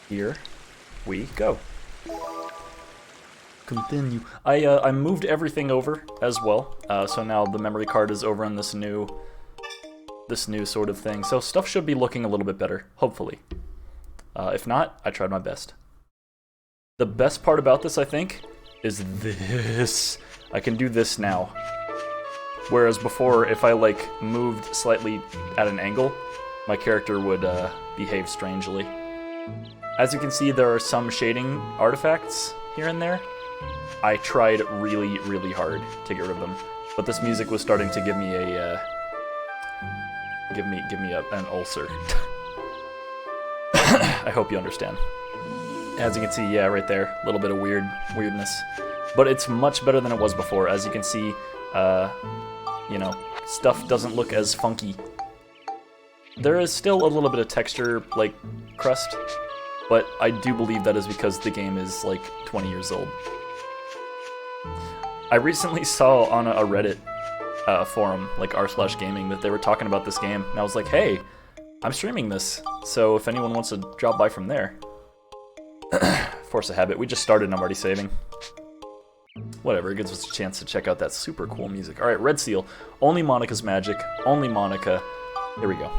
Here we go. Continue. I moved everything over as well, so now the memory card is over in this new sort of thing. So stuff should be looking a little bit better, hopefully. If not, I tried my best. The best part about this, I think, is this. I can do this now. Whereas before, if I like moved slightly at an angle, my character would behave strangely. As you can see, there are some shading artifacts here and there. I tried really, really hard to get rid of them, but this music was starting to give me a an ulcer. I hope you understand. As you can see, yeah, right there, a little bit of weirdness, but it's much better than it was before. As you can see, you know, stuff doesn't look as funky. There is still a little bit of texture, like, crust, but I do believe that is because the game is, like, 20 years old. I recently saw on a Reddit forum, like r/gaming, that they were talking about this game, and I was like, hey, I'm streaming this, so if anyone wants to drop by from there. Force of habit, we just started and I'm already saving. Whatever, it gives us a chance to check out that super cool music. Alright, Red Seal. Only Monica's magic. Only Monica. Here we go.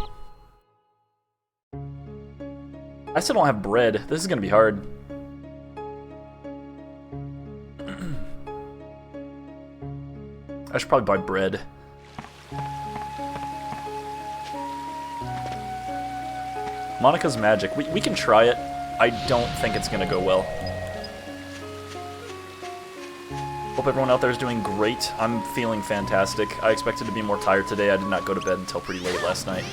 I still don't have bread. This is gonna be hard. I should probably buy bread. Monica's magic. We can try it. I don't think it's gonna go well. Hope everyone out there is doing great. I'm feeling fantastic. I expected to be more tired today. I did not go to bed until pretty late last night.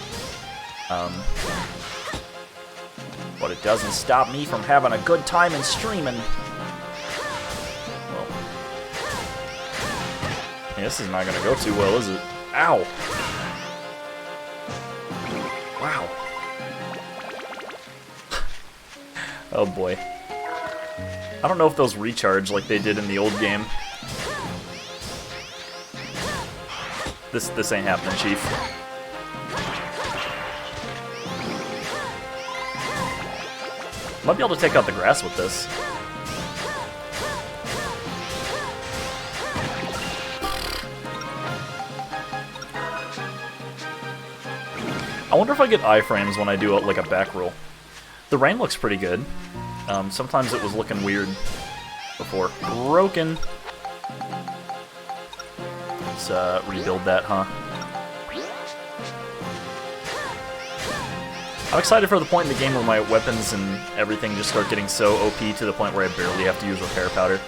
But it doesn't stop me from having a good time and streaming. Well, yeah, this is not gonna go too well, is it? Ow! Wow. Oh boy. I don't know if those recharge like they did in the old game. This ain't happening, Chief. Might be able to take out the grass with this. I wonder if I get iframes when I do like a back roll. The rain looks pretty good. Sometimes it was looking weird before. Broken. Let's rebuild that, huh? I'm excited for the point in the game where my weapons and everything just start getting so OP to the point where I barely have to use repair powder.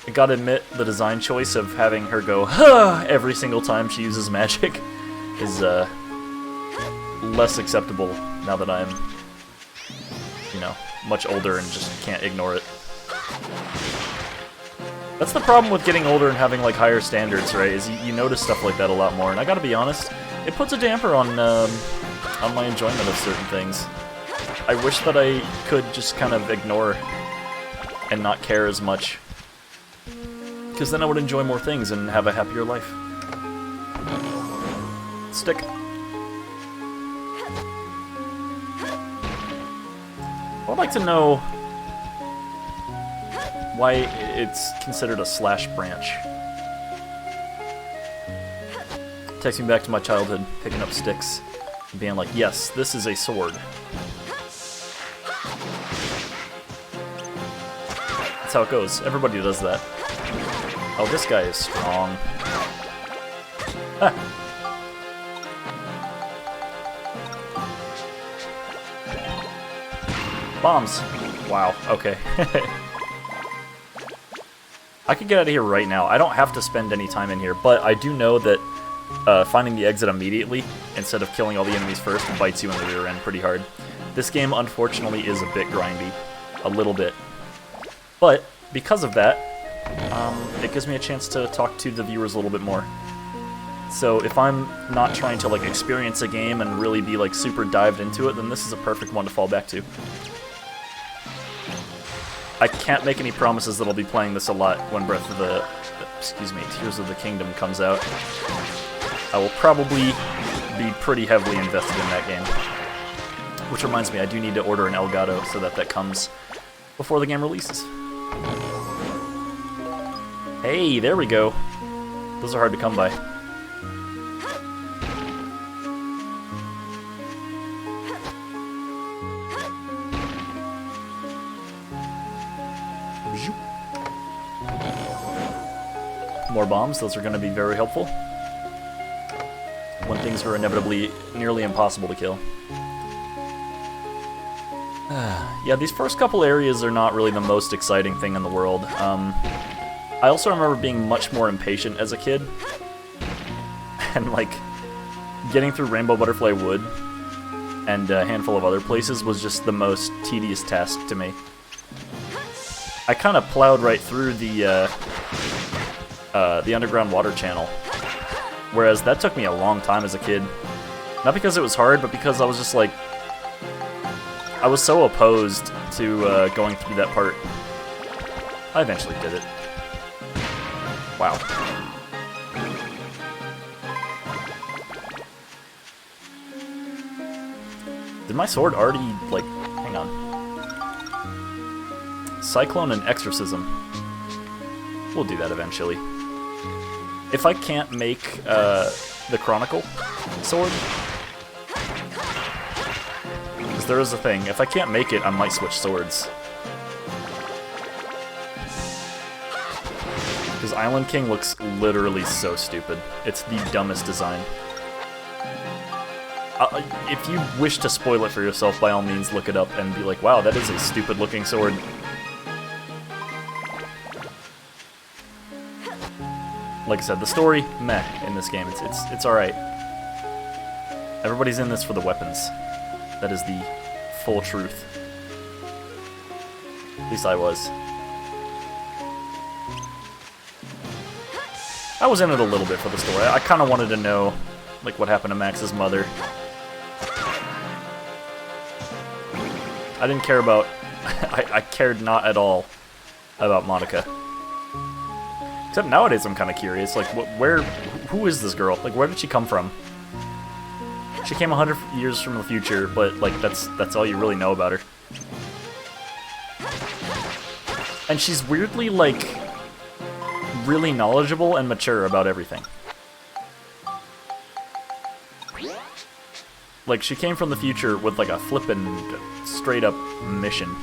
I gotta admit, the design choice of having her go huh every single time she uses magic is less acceptable now that I'm, you know, much older and just can't ignore it. That's the problem with getting older and having like higher standards, right? Is you notice stuff like that a lot more. And I gotta be honest, it puts a damper on my enjoyment of certain things. I wish that I could just kind of ignore and not care as much, because then I would enjoy more things and have a happier life. Stick. I'd like to know why it's considered a slash branch. Takes me back to my childhood, picking up sticks and being like, yes, this is a sword. That's how it goes. Everybody does that. Oh, this guy is strong. Ah. Bombs. Wow, okay. I could get out of here right now. I don't have to spend any time in here, but I do know that finding the exit immediately, instead of killing all the enemies first, bites you in the rear end pretty hard. This game, unfortunately, is a bit grindy. A little bit. But, because of that, it gives me a chance to talk to the viewers a little bit more. So if I'm not trying to like experience a game and really be like super dived into it, then this is a perfect one to fall back to. I can't make any promises that I'll be playing this a lot when Tears of the Kingdom comes out. I will probably be pretty heavily invested in that game. Which reminds me, I do need to order an Elgato so that that comes before the game releases. Hey, there we go. Those are hard to come by. More bombs, those are going to be very helpful when things are inevitably nearly impossible to kill. Yeah, these first couple areas are not really the most exciting thing in the world. I also remember being much more impatient as a kid, and like, getting through Rainbow Butterfly Wood and a handful of other places was just the most tedious task to me. I kind of plowed right through the underground water channel, whereas that took me a long time as a kid. Not because it was hard, but because I was just like, I was so opposed to going through that part. I eventually did it. Wow. Did my sword already, like, hang on. Cyclone and Exorcism. We'll do that eventually. If I can't make the Chronicle sword, because there is a thing, if I can't make it, I might switch swords. Because Island King looks literally so stupid. It's the dumbest design. If you wish to spoil it for yourself, by all means look it up and be like, wow, that is a stupid looking sword. Like I said, the story, meh, in this game. It's alright. Everybody's in this for the weapons. That is the full truth. At least I was. I was in it a little bit for the story. I kind of wanted to know, like, what happened to Max's mother. I didn't care about... I cared not at all about Monica. Except nowadays I'm kind of curious, like, who is this girl? Like, where did she come from? She came 100 years from the future, but, like, that's all you really know about her. And she's weirdly, like, really knowledgeable and mature about everything. Like, she came from the future with, like, a flippin' straight-up mission.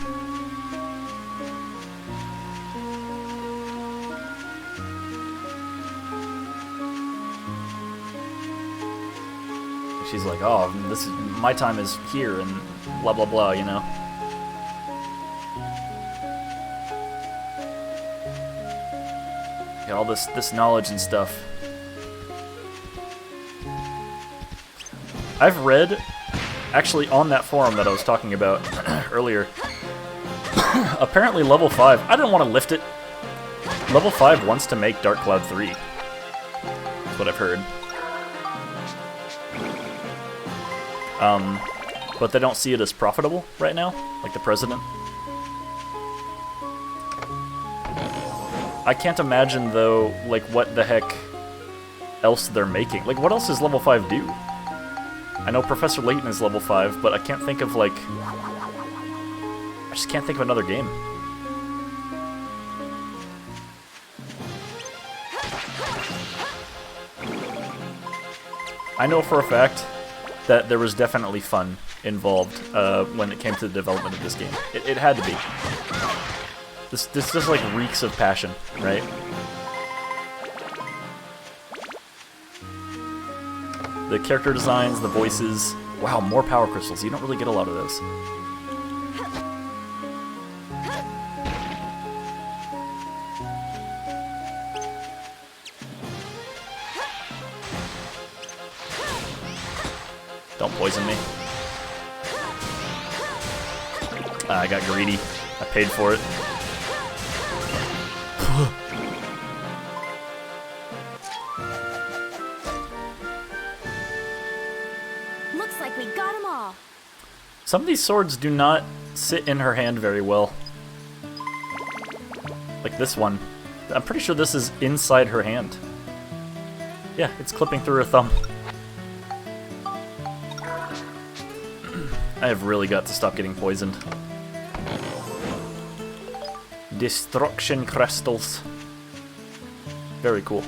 She's like, oh, this is, my time is here, and blah blah blah, you know? All this knowledge and stuff. I've read, actually on that forum that I was talking about earlier, apparently level 5, I didn't want to lift it, level 5 wants to make Dark Cloud 3. That's what I've heard. But they don't see it as profitable right now, like the president. I can't imagine, though, like, what the heck else they're making. Like, what else does level 5 do? I know Professor Layton is level 5, but I can't think of, like... I just can't think of another game. I know for a fact that there was definitely fun involved when it came to the development of this game. It had to be. This just, like, reeks of passion, right? The character designs, the voices... Wow, more power crystals. You don't really get a lot of those. Don't poison me. I got greedy. I paid for it. Looks like we got them all. Some of these swords do not sit in her hand very well. Like this one. I'm pretty sure this is inside her hand. Yeah, it's clipping through her thumb. I have really got to stop getting poisoned. Destruction crystals. Very cool.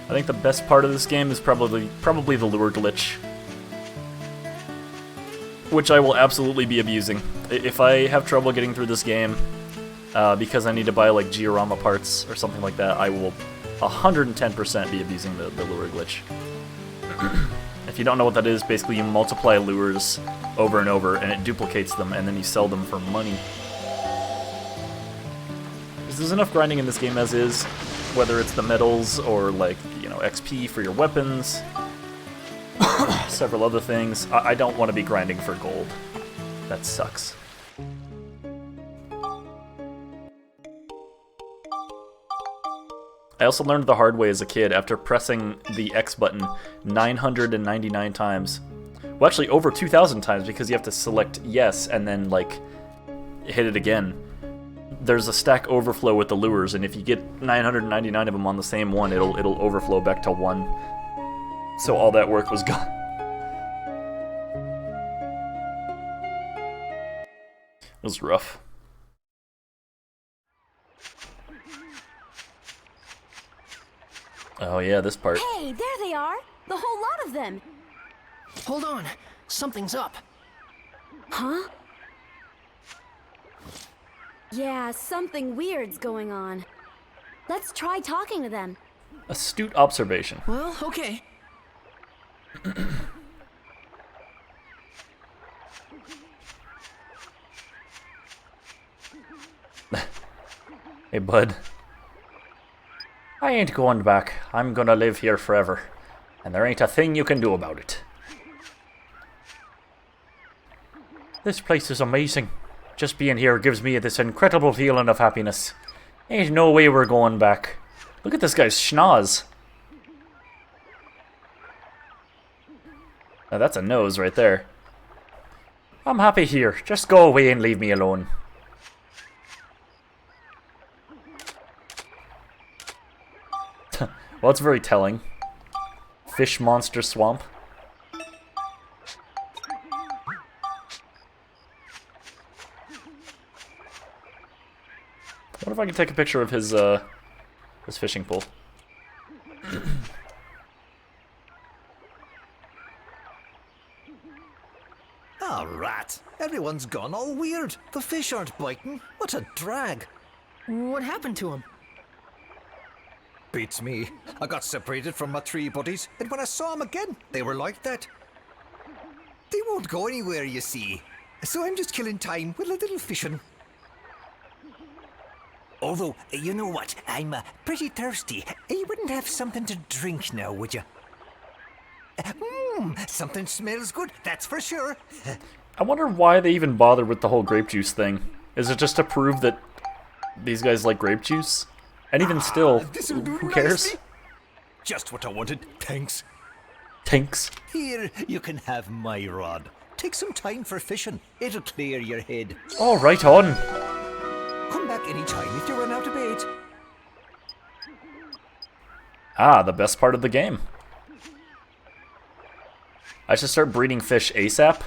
I think the best part of this game is probably the lure glitch, which I will absolutely be abusing. If I have trouble getting through this game because I need to buy like Giorama parts or something like that, I will 110% be abusing the lure glitch. If you don't know what that is, basically you multiply lures over and over and it duplicates them and then you sell them for money. There's enough grinding in this game as is, whether it's the medals or like, you know, XP for your weapons, several other things. I don't want to be grinding for gold. That sucks. I also learned the hard way as a kid after pressing the X button 999 times. Well, actually over 2,000 times because you have to select yes and then, like, hit it again. There's a stack overflow with the lures, and if you get 999 of them on the same one, it'll overflow back to 1. So all that work was gone. It was rough. Oh yeah, this part. Hey, there they are! The whole lot of them! Hold on, something's up. Huh? Yeah, something weird's going on. Let's try talking to them. Astute observation. Well, okay. Hey, bud. I ain't going back. I'm gonna live here forever. And there ain't a thing you can do about it. This place is amazing. Just being here gives me this incredible feeling of happiness. Ain't no way we're going back. Look at this guy's schnoz. Now that's a nose right there. I'm happy here. Just go away and leave me alone. Well, it's very telling. Fish monster swamp. What if I can take a picture of his fishing pole? Ah, rat. Everyone's gone all weird. The fish aren't biting. What a drag. What happened to him? Beats me. I got separated from my 3 buddies, and when I saw them again, they were like that. They won't go anywhere, you see. So I'm just killing time with a little fishing. Although, you know what? I'm pretty thirsty. You wouldn't have something to drink now, would you? Something smells good, that's for sure. I wonder why they even bother with the whole grape juice thing. Is it just to prove that these guys like grape juice? And even still, This'll do who cares? nicely. Just what I wanted, thanks. Thanks. Here, you can have my rod. Take some time for fishing. It'll clear your head. Oh, right on. Come back anytime if you run out of bait. Ah, the best part of the game. I should start breeding fish ASAP,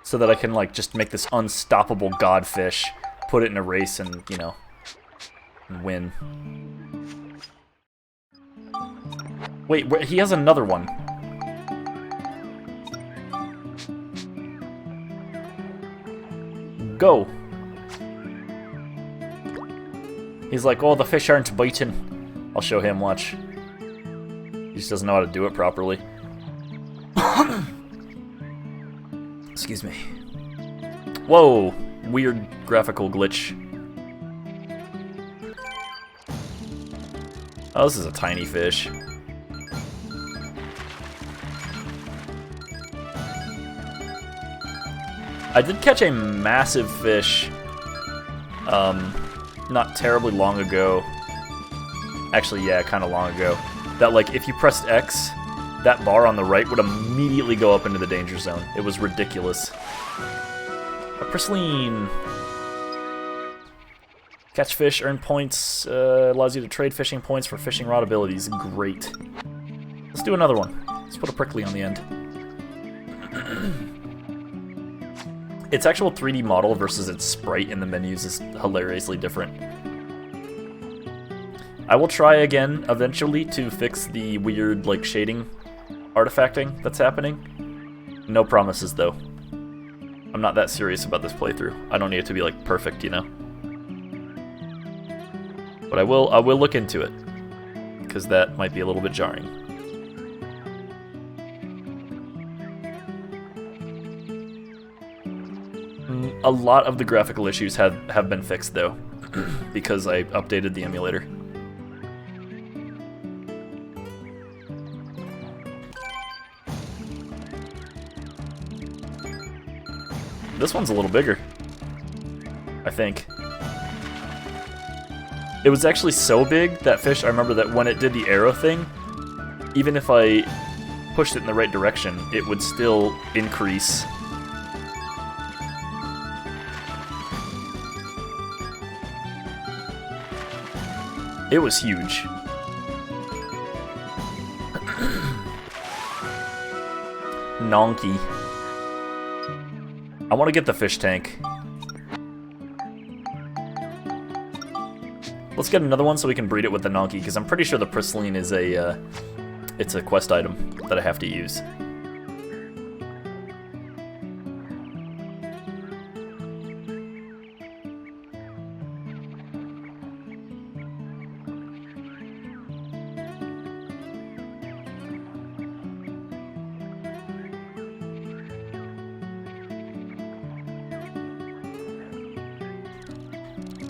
so that I can, like, just make this unstoppable godfish, put it in a race and, you know, win. Wait, he has another one. Go. He's like, oh, the fish aren't biting. I'll show him, watch. He just doesn't know how to do it properly. Excuse me. Whoa! Weird graphical glitch. Oh, this is a tiny fish. I did catch a massive fish, not terribly long ago. Actually, yeah, kind of long ago. That, like, if you pressed X, that bar on the right would immediately go up into the danger zone. It was ridiculous. A Prisline. Catch fish, earn points, allows you to trade fishing points for fishing rod abilities. Great. Let's do another one. Let's put a prickly on the end. Its actual 3D model versus its sprite in the menus is hilariously different. I will try again eventually to fix the weird, like, shading artifacting that's happening. No promises, though. I'm not that serious about this playthrough. I don't need it to be, like, perfect, you know? But I will look into it, because that might be a little bit jarring. A lot of the graphical issues have been fixed, though, because I updated the emulator. This one's a little bigger, I think. It was actually so big, that fish, I remember that when it did the arrow thing, even if I pushed it in the right direction, it would still increase. It was huge. Nonky. I want to get the fish tank. Let's get another one so we can breed it with the Nonky, because I'm pretty sure the Priscaline is it's a quest item that I have to use.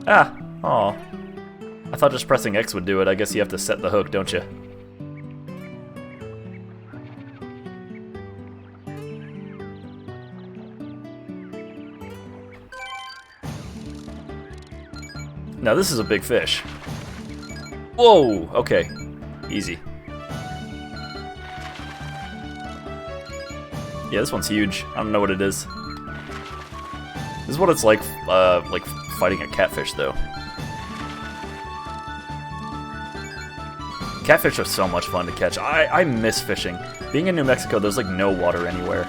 Ah, aw. I thought just pressing X would do it. I guess you have to set the hook, don't you? Now this is a big fish. Whoa, okay. Easy. Yeah, this one's huge. I don't know what it is. This is what it's like fighting a catfish, though. Catfish are so much fun to catch. I miss fishing. Being in New Mexico, there's like no water anywhere.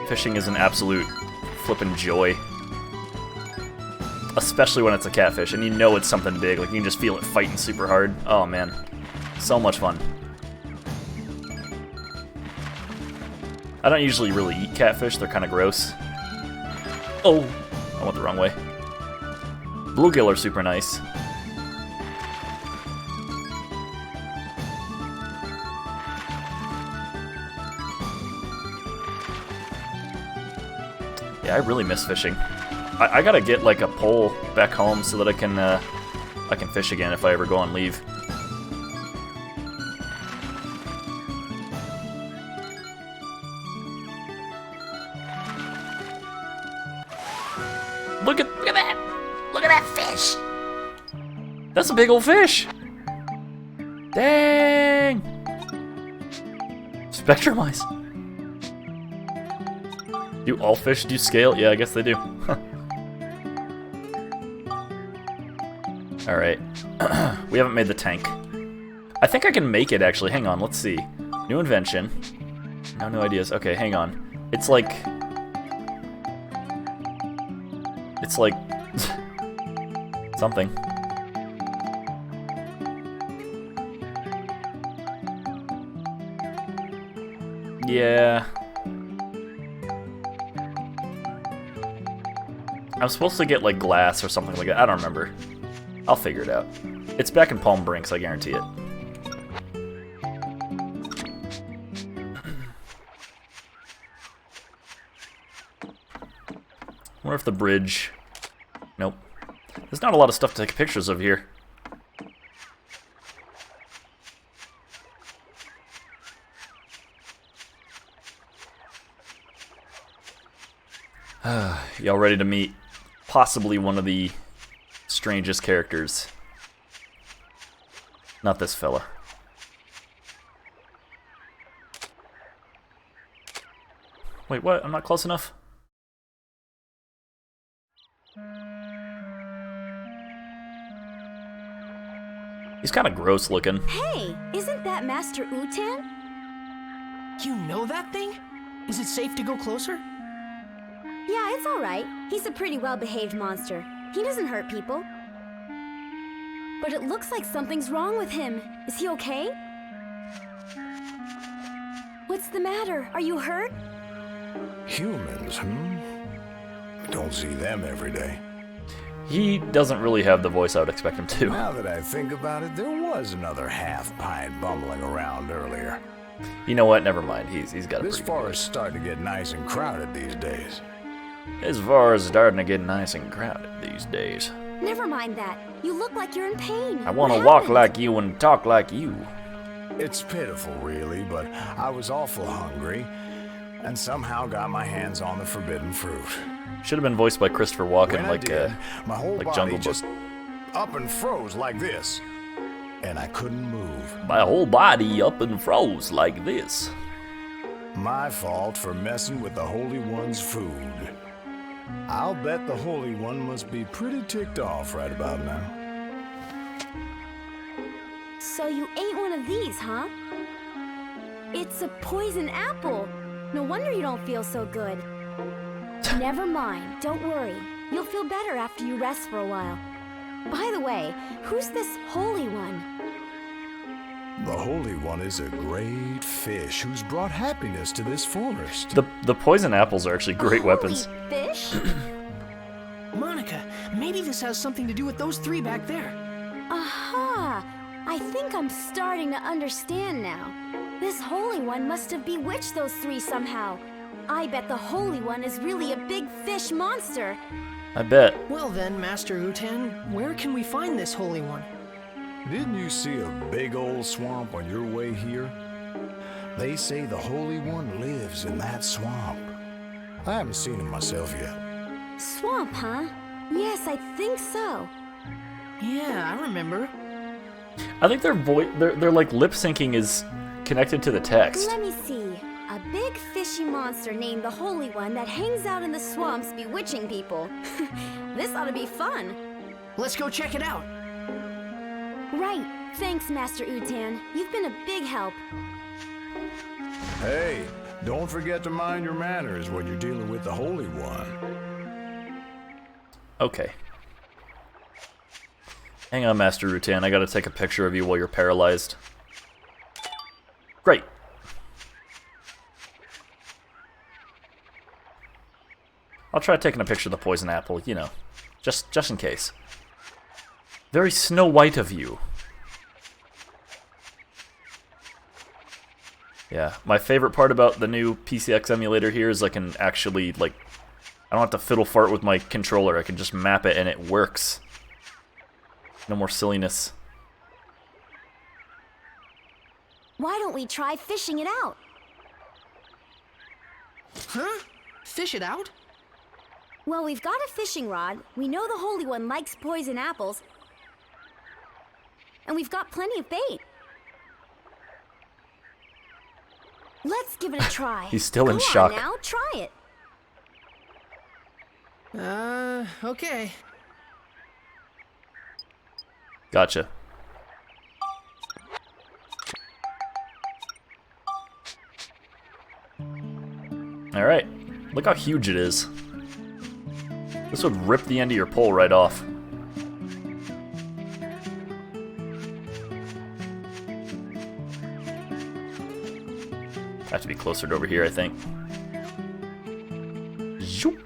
Fishing is an absolute flippin' joy. Especially when it's a catfish, and you know it's something big. Like, you can just feel it fighting super hard. Oh, man. So much fun. I don't usually really eat catfish. They're kind of gross. Oh, I went the wrong way. Bluegill are super nice. Yeah, I really miss fishing. I gotta get like a pole back home so that I can fish again if I ever go on leave. Look at that! Look at that fish! That's a big old fish! Dang! Spectrum eyes. Do all fish do scale? Yeah, I guess they do. Alright. We haven't made the tank. I think I can make it, actually. Hang on, let's see. New invention. No new ideas. Okay, hang on. It's like... It's like... something. Yeah... I'm supposed to get, like, glass or something like that. I don't remember. I'll figure it out. It's back in Palm Brinks, I guarantee it. Wonder if the bridge... Nope. There's not a lot of stuff to take pictures of here. Y'all ready to meet possibly one of the strangest characters? Not this fella. Wait, what? I'm not close enough? kind of gross looking. Hey, isn't that Master Utan? You know that thing? Is it safe to go closer? Yeah, it's alright. He's a pretty well-behaved monster. He doesn't hurt people. But it looks like something's wrong with him. Is he okay? What's the matter? Are you hurt? Humans, Don't see them every day. He doesn't really have the voice I would expect him to. Now that I think about it, there was another half-pint bumbling around earlier. You know what? Never mind. He's got a This pretty good forest's voice. starting to get nice and crowded these days. This forest is starting to get nice and crowded these days. Never mind that. You look like you're in pain. I want to What walk happened? like you and talk like you. It's pitiful, really, but I was awful hungry, and somehow got my hands on the forbidden fruit. Should have been voiced by Christopher Walken, When I like did, my whole like body Jungle Book. just up and froze like this, and I couldn't move. My whole body up and froze like this. My fault for messing with the Holy One's food. I'll bet the Holy One must be pretty ticked off right about now. So you ate one of these, huh? It's a poison apple. No wonder you don't feel so good. Never mind, don't worry. You'll feel better after you rest for a while. By the way, who's this Holy One? The Holy One is a great fish who's brought happiness to this forest. The poison apples are actually great Holy weapons. Fish? Monica, maybe this has something to do with those three back there. Aha! I think I'm starting to understand now. This Holy One must have bewitched those three somehow. I bet the Holy One is really a big fish monster. I bet. Well then, Master Utan, where can we find this Holy One? Didn't you see a big old swamp on your way here? They say the Holy One lives in that swamp. I haven't seen him myself yet. Swamp, huh? Yes, I think so. Yeah, I remember. I think their like lip syncing is connected to the text. Let me see. A big fishy monster named the Holy One that hangs out in the swamps bewitching people. This ought to be fun. Let's go check it out. Right. Thanks, Master Utan. You've been a big help. Hey, don't forget to mind your manners when you're dealing with the Holy One. Okay. Hang on, Master Rutan. I gotta take a picture of you while you're paralyzed. Great. I'll try taking a picture of the poison apple, you know. Just in case. Very Snow White of you. Yeah, my favorite part about the new PCX emulator here is I can actually, like, I don't have to fiddle fart with my controller. I can just map it and it works. No more silliness. Why don't we try fishing it out? Huh? Fish it out? Well, we've got a fishing rod. We know the Holy One likes poison apples. And we've got plenty of bait. Let's give it a try. He's still in Go shock. on now, try it. Okay. Gotcha. Alright. Look how huge it is. This would rip the end of your pole right off. Have to be closer to over here, I think. Zoop.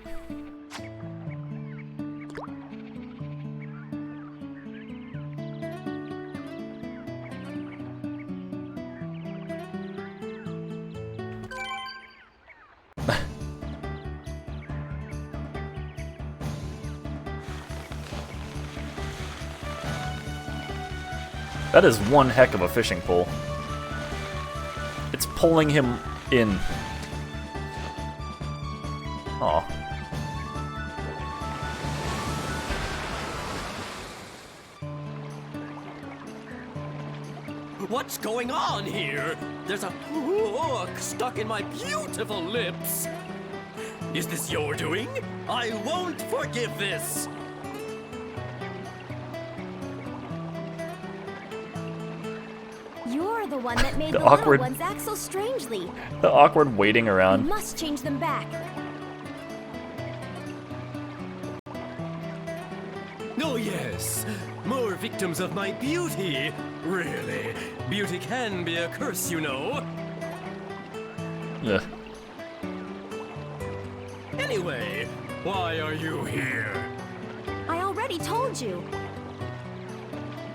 That is one heck of a fishing pole. It's pulling him in. Aw. What's going on here? There's a hook stuck in my beautiful lips. Is this your doing? I won't forgive this. You're the one that made The the awkward- little ones act so strangely. The awkward waiting We around. must change them back. Oh yes, more victims of my beauty. Really, beauty can be a curse, you know. Ugh. Anyway, why are you here? I already told you.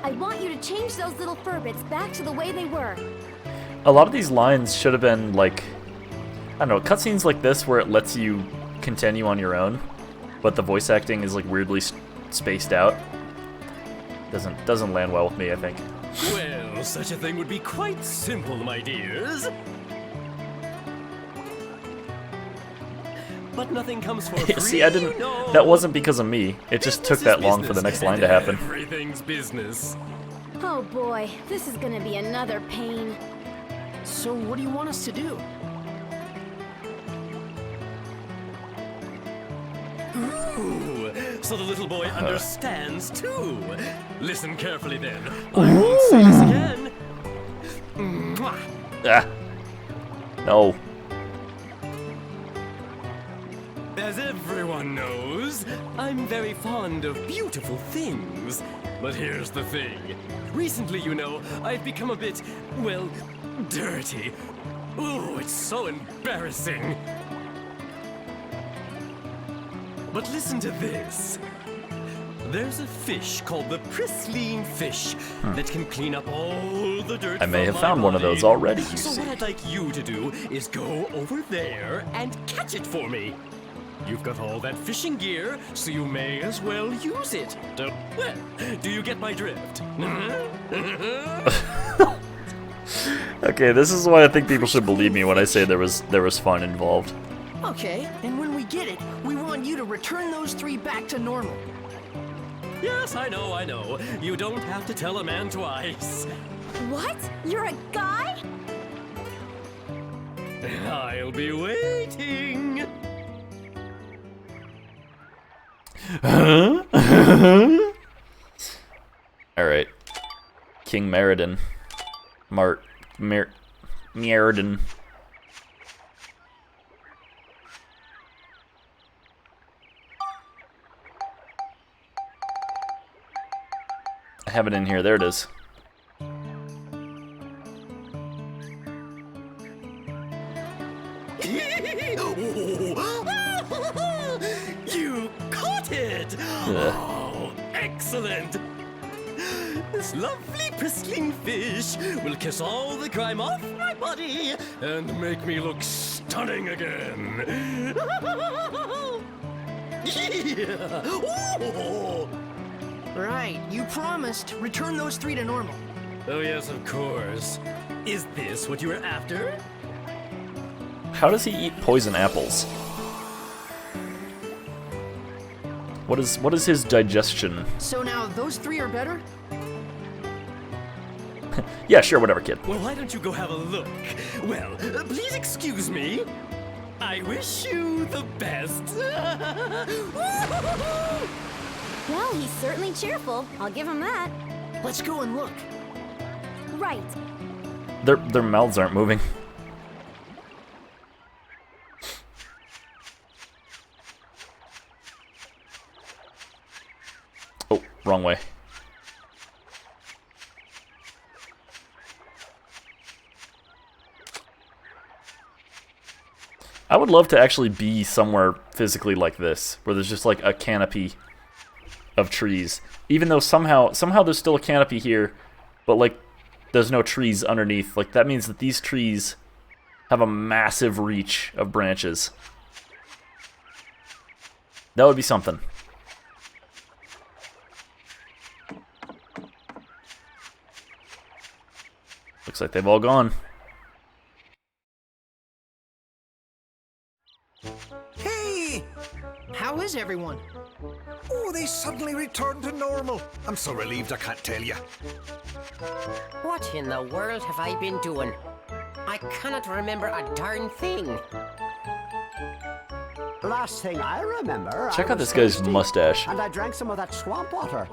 I want you to change those little furbits back to the way they were. A lot of these lines should have been like, I don't know, cutscenes like this where it lets you continue on your own, but the voice acting is like weirdly spaced out. Doesn't land well with me, I think. Well, such a thing would be quite simple, my dears. But nothing comes for free. See, I didn't. No. That wasn't because of me. It just took Business that is long for the business, next line to and happen. Everything's business. Oh boy, this is gonna be another pain. So what do you want us to do? Ooh, so the little boy understands too. Listen carefully then. I won't say this again. Mwah. Ah. No. As everyone knows, I'm very fond of beautiful things. But here's the thing. Recently, you know, I've become a bit, well, dirty. Ooh, it's so embarrassing. But listen to this. There's a fish called the pristine fish that can clean up all the dirt. I may from have my found one of body. those already, you So see. what I'd like you to do is go over there and catch it for me. You've got all that fishing gear, so you may as well use it. Well, do you get my drift? Okay, this is why I think people should believe me when I say there was fun involved. Okay, and when we get it, we want you to return those three back to normal. Yes, I know. You don't have to tell a man twice. What? You're a guy? I'll be waiting. Alright. King Meriden. Meriden. I have it in here. There it is. You caught it! Oh, excellent! This lovely pristine fish will kiss all the grime off my body and make me look stunning again. Yeah. Oh. Right, you promised. Return those three to normal. Oh yes, of course. Is this what you were after? How does he eat poison apples? What is his digestion? So now those three are better? Yeah, sure, whatever, kid. Well, why don't you go have a look? Well, please excuse me. I wish you the best. Well, he's certainly cheerful. I'll give him that. Let's go and look. Right. Their mouths aren't moving. Oh, wrong way. I would love to actually be somewhere physically like this, where there's just like a canopy of trees. Even though somehow there's still a canopy here, but like there's no trees underneath. Like that means that these trees have a massive reach of branches. That would be something. Looks like they've all gone. Hey! How is everyone? Oh, they suddenly returned to normal. I'm so relieved I can't tell you. What in the world have I been doing? I cannot remember a darn thing. Last thing I remember, Check I out was this guy's thirsty, mustache. and I drank some of that swamp water.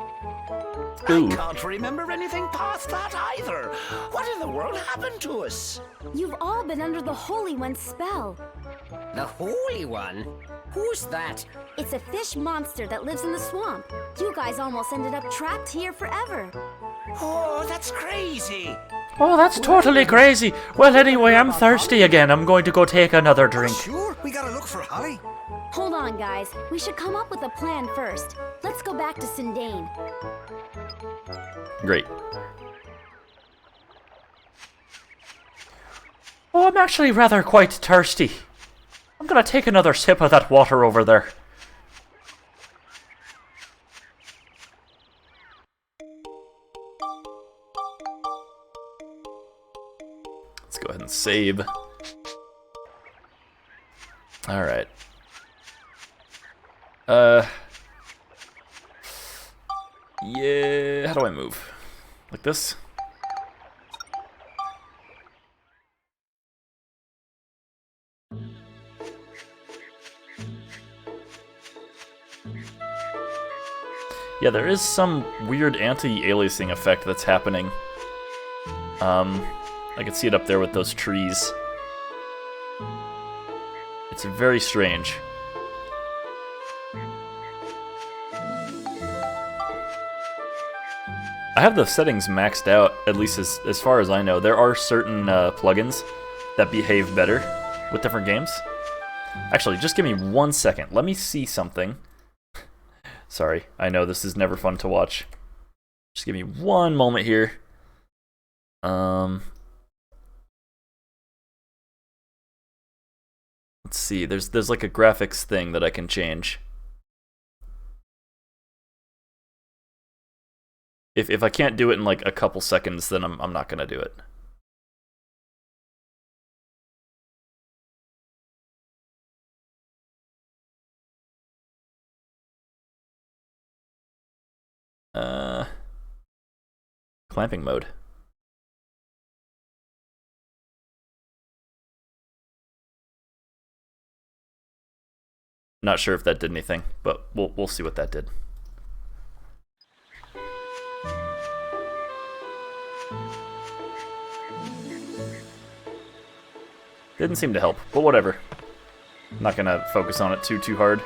Ooh. I can't remember anything past that either. What in the world happened to us? You've all been under the Holy One's spell. The Holy One? Who's that? It's a fish monster that lives in the swamp. You guys almost ended up trapped here forever. Oh, that's crazy. Oh, that's totally crazy. Well, anyway, I'm thirsty again. I'm going to go take another drink. Sure, we gotta look for Holly. Hold on, guys. We should come up with a plan first. Let's go back to Sindane. Great. Oh, I'm actually rather quite thirsty. I'm gonna take another sip of that water over there. Let's go ahead and save. Alright. Yeah, how do I move? Like this? Yeah, there is some weird anti-aliasing effect that's happening. I can see it up there with those trees. It's very strange. I have the settings maxed out, at least as far as I know. There are certain plugins that behave better with different games. Actually, just give me 1 second. Let me see something. Sorry, I know this is never fun to watch. Just give me 1 moment here. Let's see. There's like a graphics thing that I can change. If I can't do it in like a couple seconds, then I'm not gonna do it. Clamping mode. Not sure if that did anything, but we'll see what that did. Didn't seem to help, but whatever. I'm not gonna focus on it too hard.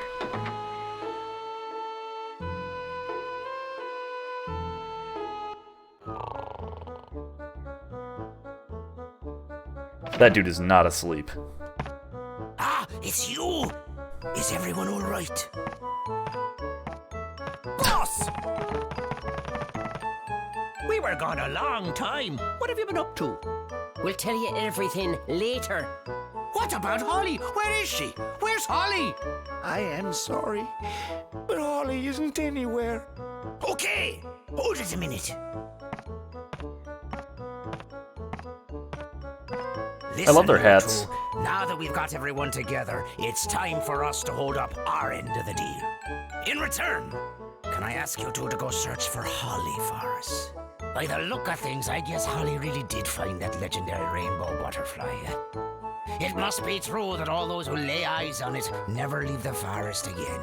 That dude is not asleep. Ah, it's you! Is everyone all right? Boss! We were gone a long time. What have you been up to? We'll tell you everything later. What about Holly? Where is she? Where's Holly? I am sorry, but Holly isn't anywhere. Okay, hold it a minute. I love their hats. Listen, you two, now that we've got everyone together, it's time for us to hold up our end of the deal. In return, can I ask you two to go search for Holly for us? By the look of things, I guess Holly really did find that legendary rainbow butterfly. It must be true that all those who lay eyes on it never leave the forest again.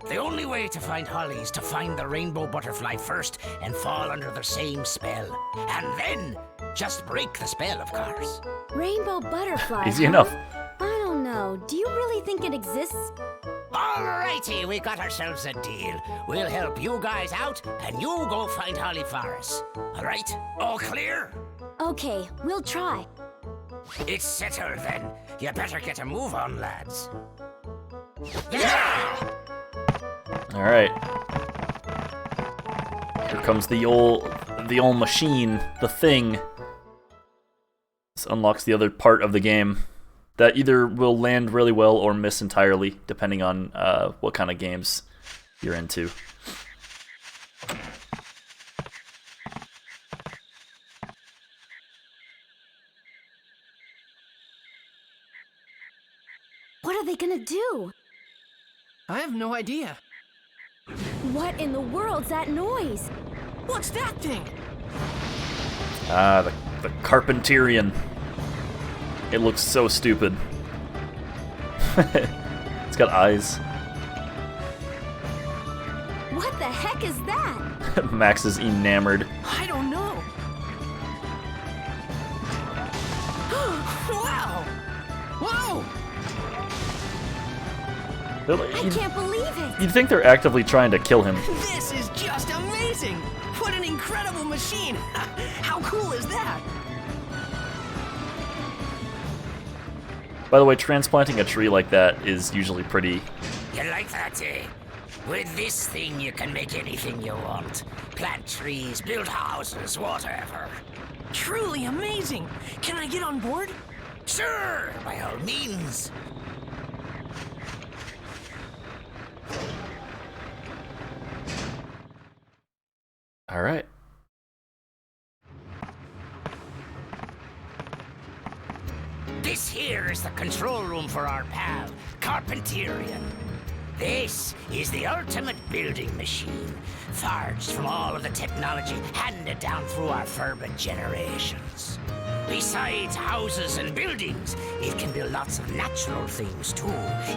The only way to find Holly is to find the rainbow butterfly first and fall under the same spell. And then, just break the spell, of course. Rainbow butterfly. Easy enough. I don't know. Do you really think it exists? Alrighty, we got ourselves a deal. We'll help you guys out, and you go find Holly for us. Alright? All clear? Okay, we'll try. It's settled then. You better get a move on, lads. All right. Here comes the old machine, the thing. This unlocks the other part of the game that either will land really well or miss entirely, depending on what kind of games you're into. What are they gonna do? I have no idea. What in the world's that noise? What's that thing? Ah, the Carpenterian. It looks so stupid. It's got eyes. What the heck is that? Max is enamored. I don't know. Wow! Whoa! I can't believe it! You'd think they're actively trying to kill him. This is just amazing! What an incredible machine! How cool is that? By the way, transplanting a tree like that is usually pretty... You like that, eh? With this thing, you can make anything you want. Plant trees, build houses, whatever. Truly amazing! Can I get on board? Sure, by all means. All right. This here is the control room for our pal, Carpenterian. This is the ultimate building machine, forged from all of the technology handed down through our fervent generations. Besides houses and buildings, it can build lots of natural things too,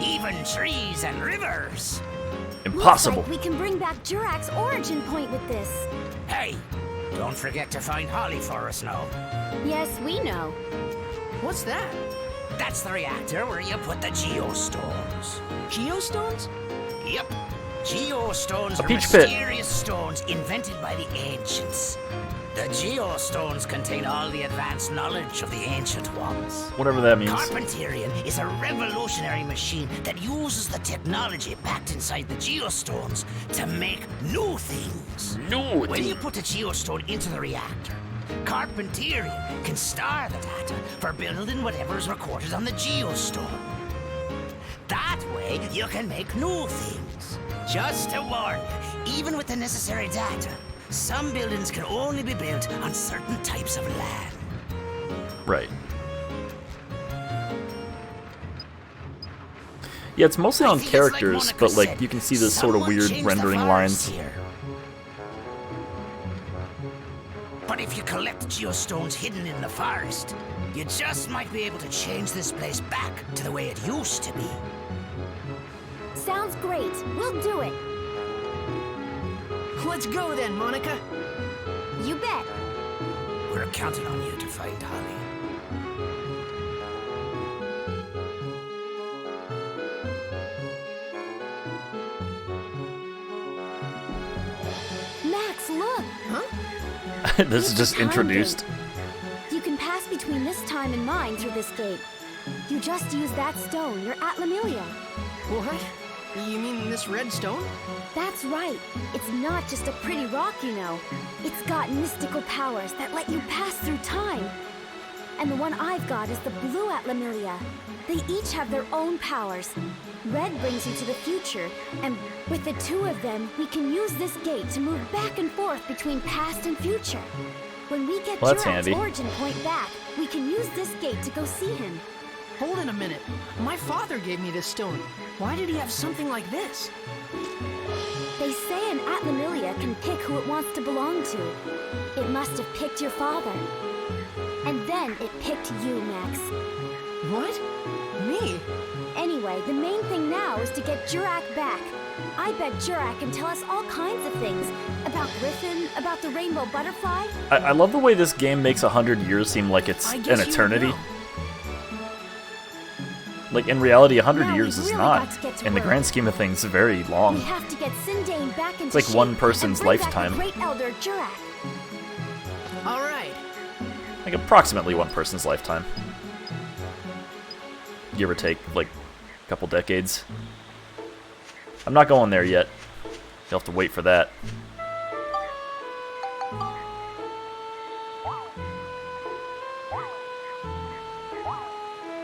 even trees and rivers. Impossible. Looks like we can bring back DrQuack's origin point with this. Hey, don't forget to find Holly for us now. Yes, we know. What's that? That's the reactor where you put the geostones. Geostones? Yep. Geostones A are peach pit. mysterious stones invented by the ancients. The geostones contain all the advanced knowledge of the ancient ones. Whatever that means. Carpenterian is a revolutionary machine that uses the technology packed inside the geostones to make new things. When you put a geostone into the reactor, Carpenterian can store the data for building whatever is recorded on the geostone. That way, you can make new things. Just to warn you, even with the necessary data, some buildings can only be built on certain types of land. Right. Yeah, it's mostly on I think it's like characters, Monica but like said, you can see this sort of someone weird changed the rendering forest lines. here. But if you collect geostones hidden in the forest, you just might be able to change this place back to the way it used to be. Sounds great. We'll do it. Let's go then, Monica. You bet. We're counting on you to find Holly. Max, look. Huh? This is just Time introduced. gate. You can pass between this time and mine through this gate. You just use that stone. You're at Lemuria. What? You mean this red stone? That's right. It's not just a pretty rock, you know. It's got mystical powers that let you pass through time. And the one I've got is the blue at Lemuria. They each have their own powers. Red brings you to the future, and with the two of them, we can use this gate to move back and forth between past and future. When we get Well, that's DrQuack's handy. origin point back, we can use this gate to go see him. Hold on a minute. My father gave me this stone. Why did he have something like this? They say an Atlamillia can pick who it wants to belong to. It must have picked your father. And then it picked you, Max. What? Me? Anyway, the main thing now is to get DrQuack back. I bet DrQuack can tell us all kinds of things. About Griffin, about the rainbow butterfly. I love the way this game makes 100 years seem like it's I an guess you eternity. know. Like, in reality, 100 Now years we've is really not, got to get to in the work. grand scheme of things, very long. We have to get Sindane back into like shape one person's and bring back lifetime. the great elder DrQuack. All right. Like, approximately one person's lifetime. Give or take, like, a couple decades. I'm not going there yet. You'll have to wait for that.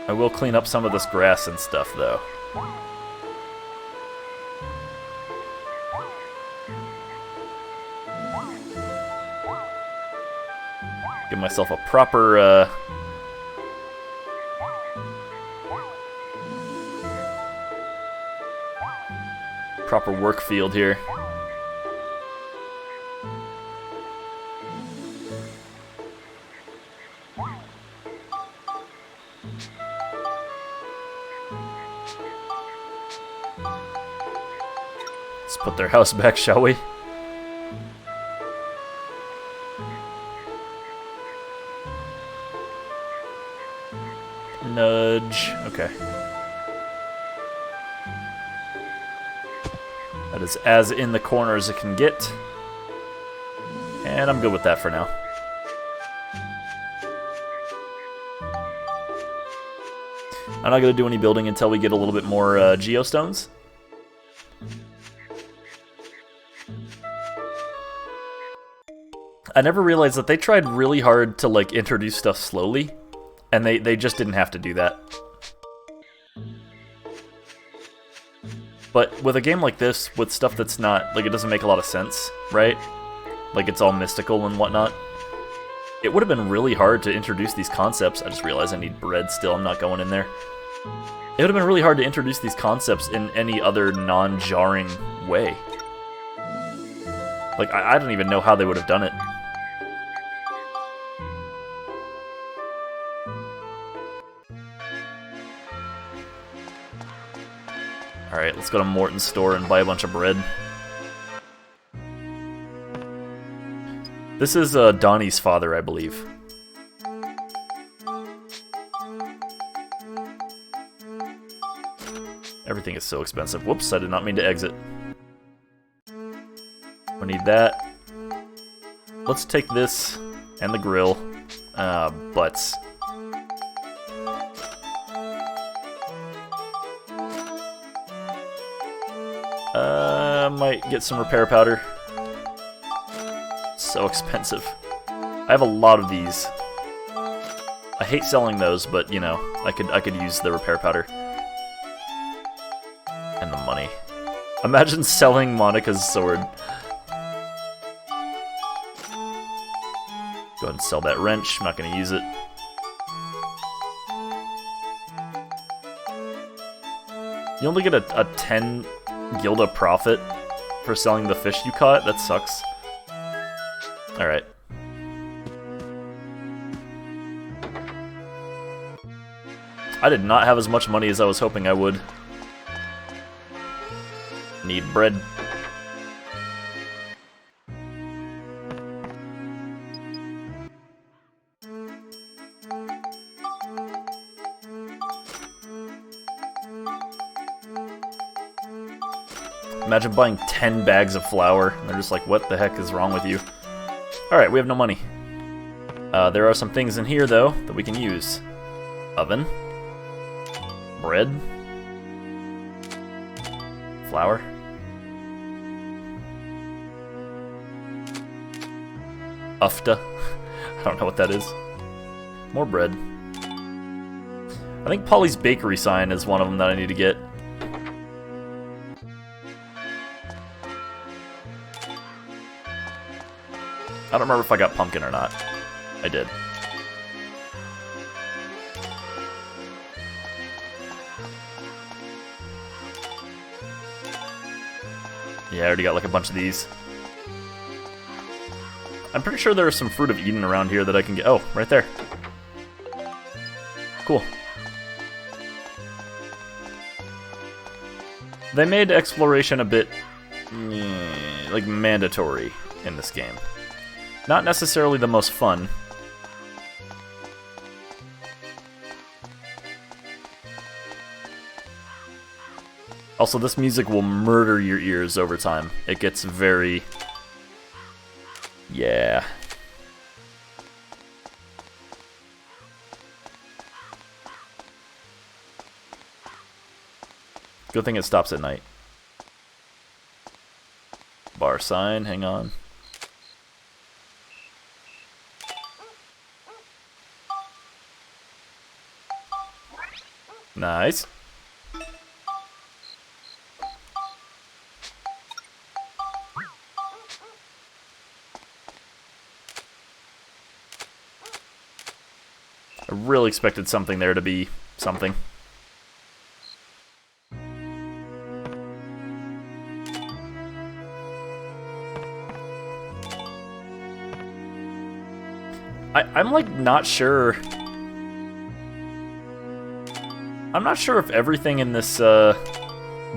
I will clean up some of this grass and stuff, though. Give myself a proper, proper work field here. Let's put their house back, shall we? Nudge. Okay. That is as in the corner as it can get. And I'm good with that for now. I'm not going to do any building until we get a little bit more geostones. I never realized that they tried really hard to like introduce stuff slowly, and they just didn't have to do that. But with a game like this, with stuff that's not, like, it doesn't make a lot of sense, right? Like, it's all mystical and whatnot. It would have been really hard to introduce these concepts. I just realized I need bread still, I'm not going in there. It would have been really hard to introduce these concepts in any other non-jarring way. Like, I don't even know how they would have done it. Alright, let's go to Morton's store and buy a bunch of bread. This is Donnie's father, I believe. Everything is so expensive. Whoops, I did not mean to exit. We need that. Let's take this and the grill. Butts. Might get some repair powder. So expensive. I have a lot of these. I hate selling those, but you know, I could use the repair powder. And the money. Imagine selling Monica's sword. Go ahead and sell that wrench. I'm not going to use it. You only get a 10 Gilda profit for selling the fish you caught? That sucks. Alright. I did not have as much money as I was hoping I would. Need bread. Imagine buying 10 bags of flour, and they're just like, what the heck is wrong with you? Alright, we have no money. There are some things in here, though, that we can use. Oven. Bread. Flour. Ufta. I don't know what that is. More bread. I think Polly's Bakery sign is one of them that I need to get. I don't remember if I got pumpkin or not. I did. Yeah, I already got like a bunch of these. I'm pretty sure there's some Fruit of Eden around here that I can get. Oh, right there. Cool. They made exploration a bit like mandatory in this game. Not necessarily the most fun. Also, this music will murder your ears over time. It gets very... yeah. Good thing it stops at night. Bar sign, hang on. Nice. I really expected something there to be something. I'm like not sure. I'm not sure if everything in this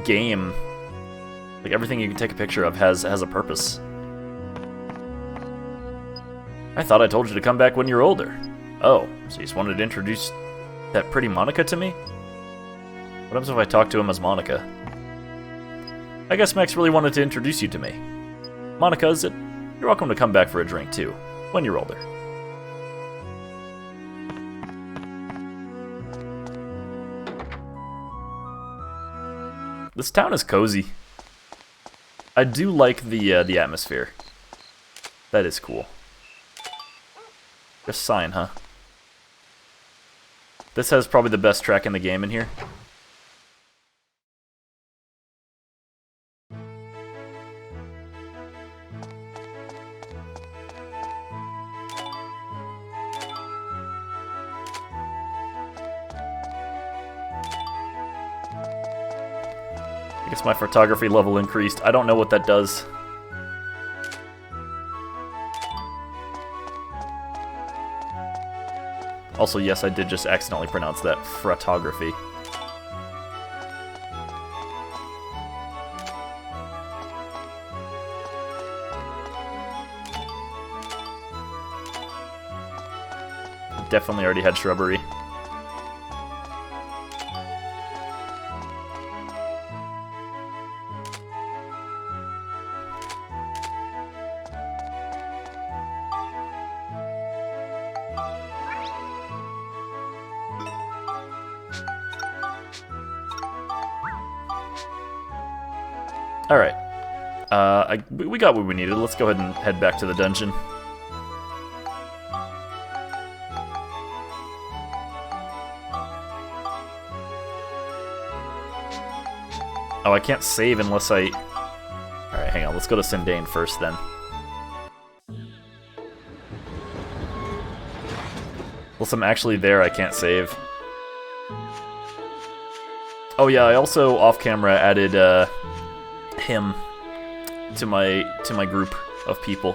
game, like everything you can take a picture of, has a purpose. I thought I told you to come back when you're older. Oh, so you just wanted to introduce that pretty Monica to me? What happens if I talk to him as Monica? I guess Max really wanted to introduce you to me. Monica, is it? You're welcome to come back for a drink, too, when you're older. This town is cozy. I do like the atmosphere. That is cool. Just sign, huh? This has probably the best track in the game in here. I guess my photography level increased. I don't know what that does. Also, yes, I did just accidentally pronounce that photography. Definitely already had shrubbery. Alright. We got what we needed. Let's go ahead and head back to the dungeon. Oh, I can't save unless I... Alright, hang on. Let's go to Sindane first, then. Unless I'm actually there, I can't save. Oh yeah, I also, off-camera, added, him to my group of people.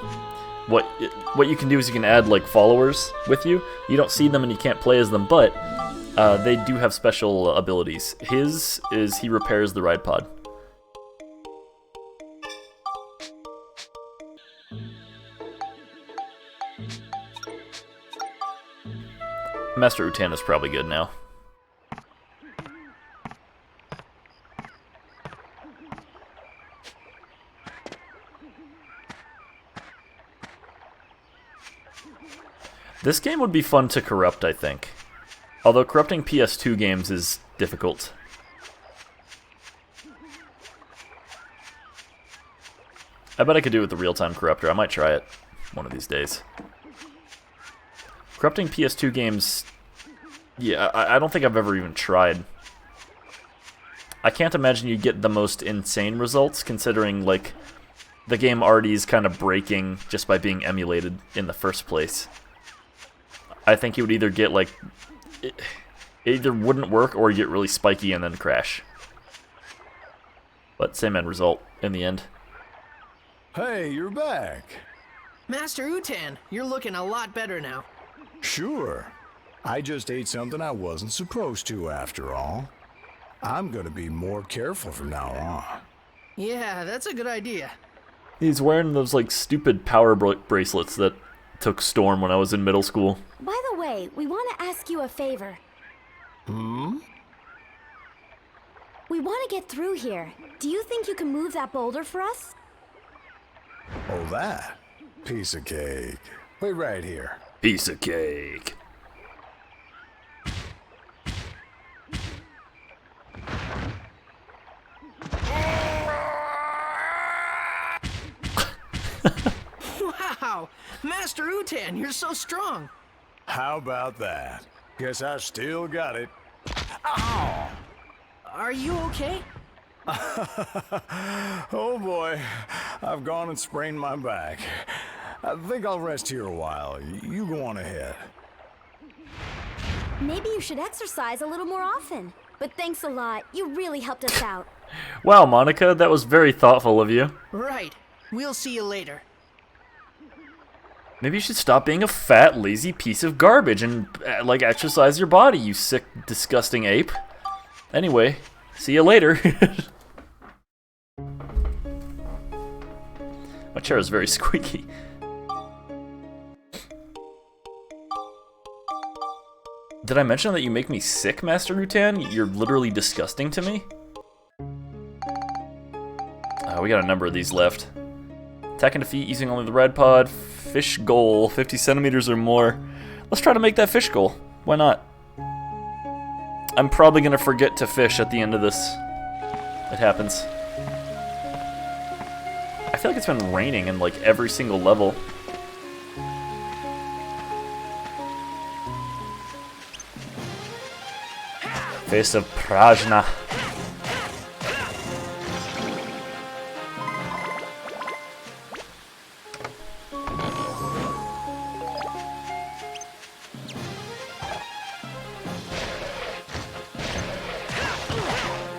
What you can do is you can add, like, followers with you. You don't see them and you can't play as them, but... they do have special abilities. His is he repairs the ride pod. Master Utan is probably good now. This game would be fun to corrupt, I think. Although corrupting PS2 games is difficult. I bet I could do it with the real-time corruptor. I might try it one of these days. Corrupting PS2 games... Yeah, I don't think I've ever even tried. I can't imagine you'd get the most insane results, considering, like, the game already is kind of breaking just by being emulated in the first place. I think you would either get, like... It either wouldn't work or get really spiky and then crash. But same end result in the end. Hey, you're back. Master Utan, you're looking a lot better now. Sure. I just ate something I wasn't supposed to after all. I'm gonna be more careful from now on. Yeah, that's a good idea. He's wearing those, like, stupid power bracelets that took Storm when I was in middle school. By the way, we want to ask you a favor. Hmm? We want to get through here. Do you think you can move that boulder for us? Oh, that? Piece of cake. Wait right here. Piece of cake. Wow! Master Utan, you're so strong! How about that? Guess I still got it. Ow! Are you okay? Oh boy, I've gone and sprained my back. I think I'll rest here a while. You go on ahead. Maybe you should exercise a little more often. But thanks a lot. You really helped us out. Wow, Monica, that was very thoughtful of you. Right. We'll see you later. Maybe you should stop being a fat, lazy piece of garbage and, like, exercise your body, you sick, disgusting ape. Anyway, see you later. My chair is very squeaky. Did I mention that you make me sick, Master Rutan? You're literally disgusting to me. We got a number of these left. Attack and defeat using only the red pod. Fish goal, 50 centimeters or more. Let's try to make that fish goal. Why not? I'm probably gonna forget to fish at the end of this. It happens. I feel like it's been raining in like every single level. Face of Prajna.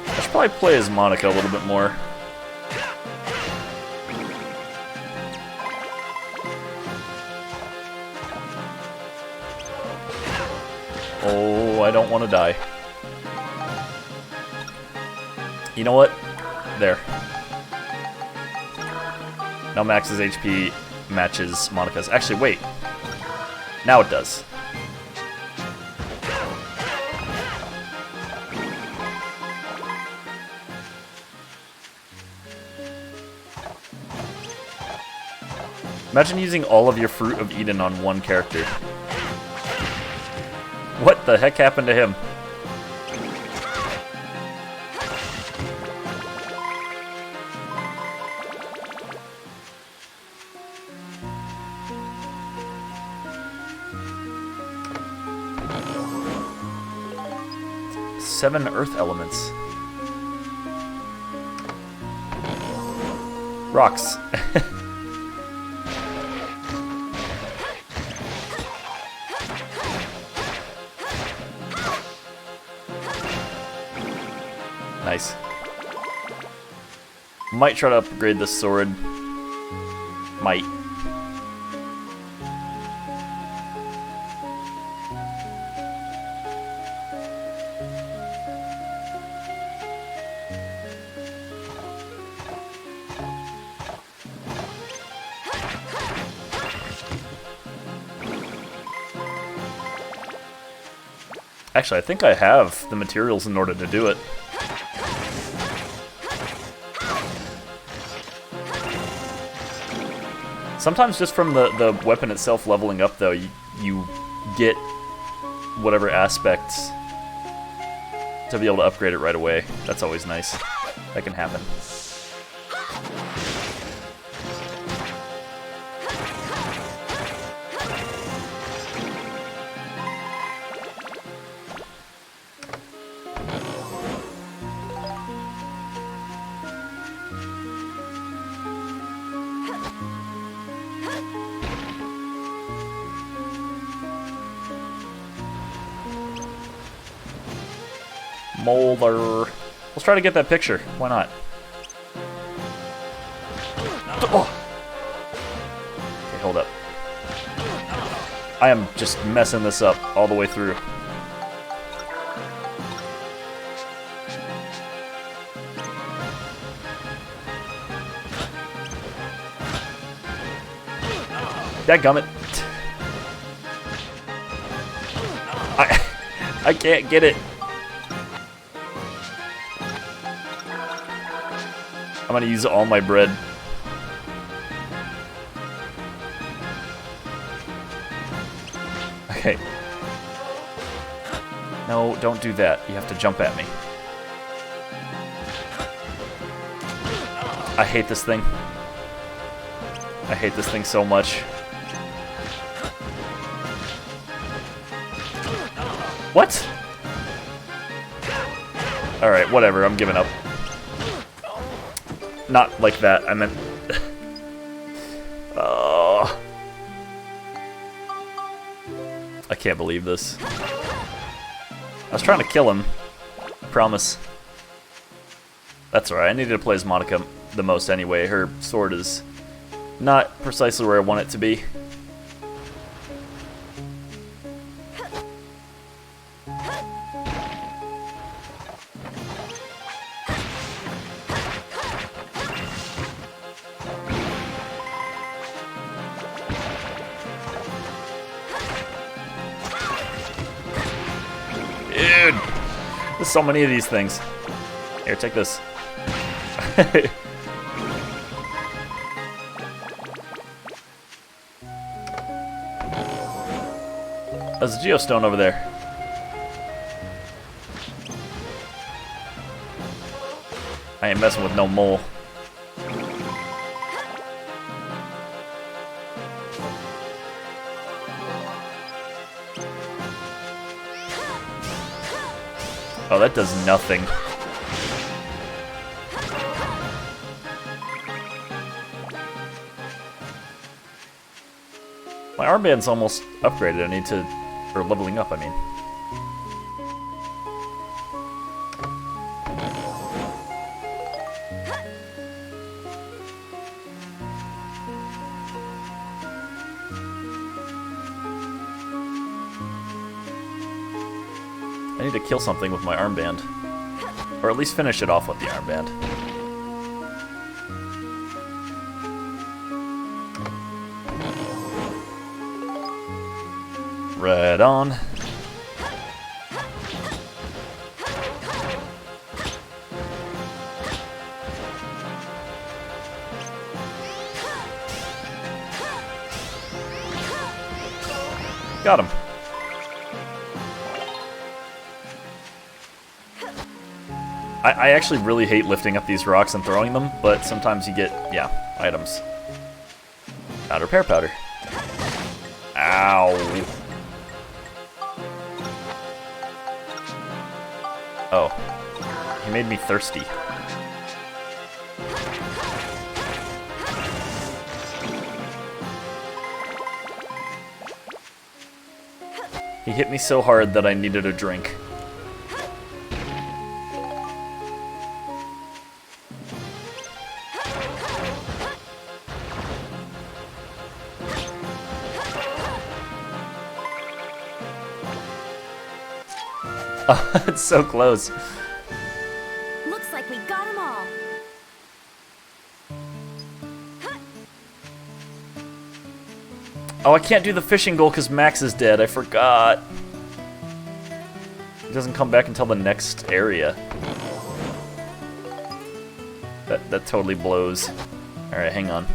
I should probably play as Monica a little bit more. Oh, I don't want to die. You know what? There. Now Max's HP matches Monica's. Actually, wait. Now it does. Imagine using all of your Fruit of Eden on one character. What the heck happened to him? Seven earth elements. Rocks. Nice. Might try to upgrade this sword. Might. Actually, I think I have the materials in order to do it. Sometimes just from the weapon itself leveling up, though, you get whatever aspects to be able to upgrade it right away. That's always nice. That can happen. Molder. Let's try to get that picture. Why not? Oh. Okay, hold up. I am just messing this up all the way through. Dadgummit. I can't get it. I'm gonna use all my bread. Okay. No, don't do that. You have to jump at me. I hate this thing. I hate this thing so much. What? Alright, whatever. I'm giving up. Not like that, I meant... Oh. I can't believe this. I was trying to kill him. I promise. That's alright, I needed to play as Monica the most anyway. Her sword is not precisely where I want it to be. Dude! There's so many of these things. Here, take this. There's a geostone over there. I ain't messing with no mole. Oh, that does nothing. My armband's almost upgraded. I need to... or leveling up, I mean. I need to kill something with my armband. Or at least finish it off with the armband. Right on. Got him. I actually really hate lifting up these rocks and throwing them, but sometimes you get, yeah, items. Not repair powder. Ow. Oh. He made me thirsty. He hit me so hard that I needed a drink. Oh, it's so close. Looks like we got them all. Oh, I can't do the fishing goal because Max is dead. I forgot. He doesn't come back until the next area. That totally blows. Alright, hang on.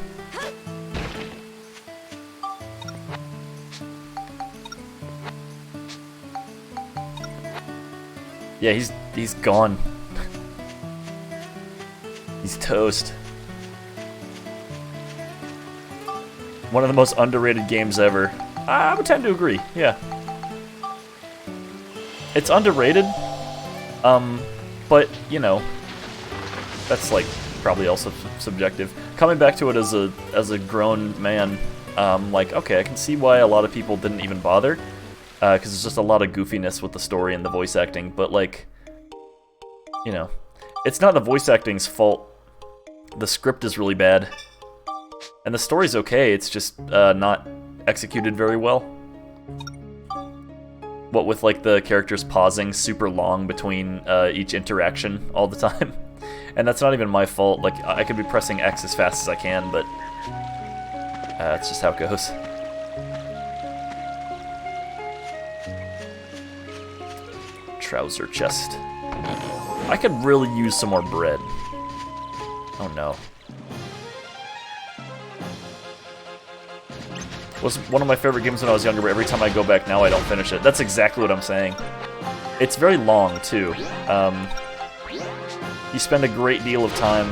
Yeah, he's gone. He's toast. One of the most underrated games ever. I would tend to agree, yeah. It's underrated, but, you know, that's, like, probably also subjective. Coming back to it as a grown man, like, okay, I can see why a lot of people didn't even bother. Because there's just a lot of goofiness with the story and the voice acting, but, like, you know, it's not the voice acting's fault. The script is really bad. And the story's okay, it's just not executed very well. What with, like, the characters pausing super long between each interaction all the time. And that's not even my fault. Like, I could be pressing X as fast as I can, but it's just how it goes. Trouser chest. I could really use some more bread. Oh no. Was one of my favorite games when I was younger, but every time I go back now I don't finish it. That's exactly what I'm saying. It's very long too. You spend a great deal of time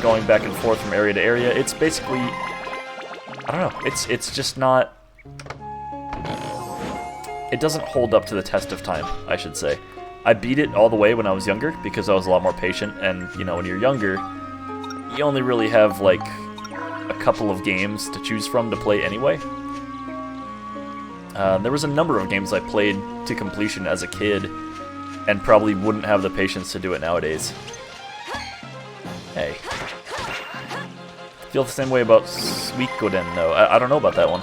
going back and forth from area to area. It's basically, I don't know, it's just not... It doesn't hold up to the test of time, I should say. I beat it all the way when I was younger because I was a lot more patient, and, you know, when you're younger, you only really have, like, a couple of games to choose from to play anyway. There was a number of games I played to completion as a kid, and probably wouldn't have the patience to do it nowadays. Hey. Feel the same way about Suikoden, though. I don't know about that one.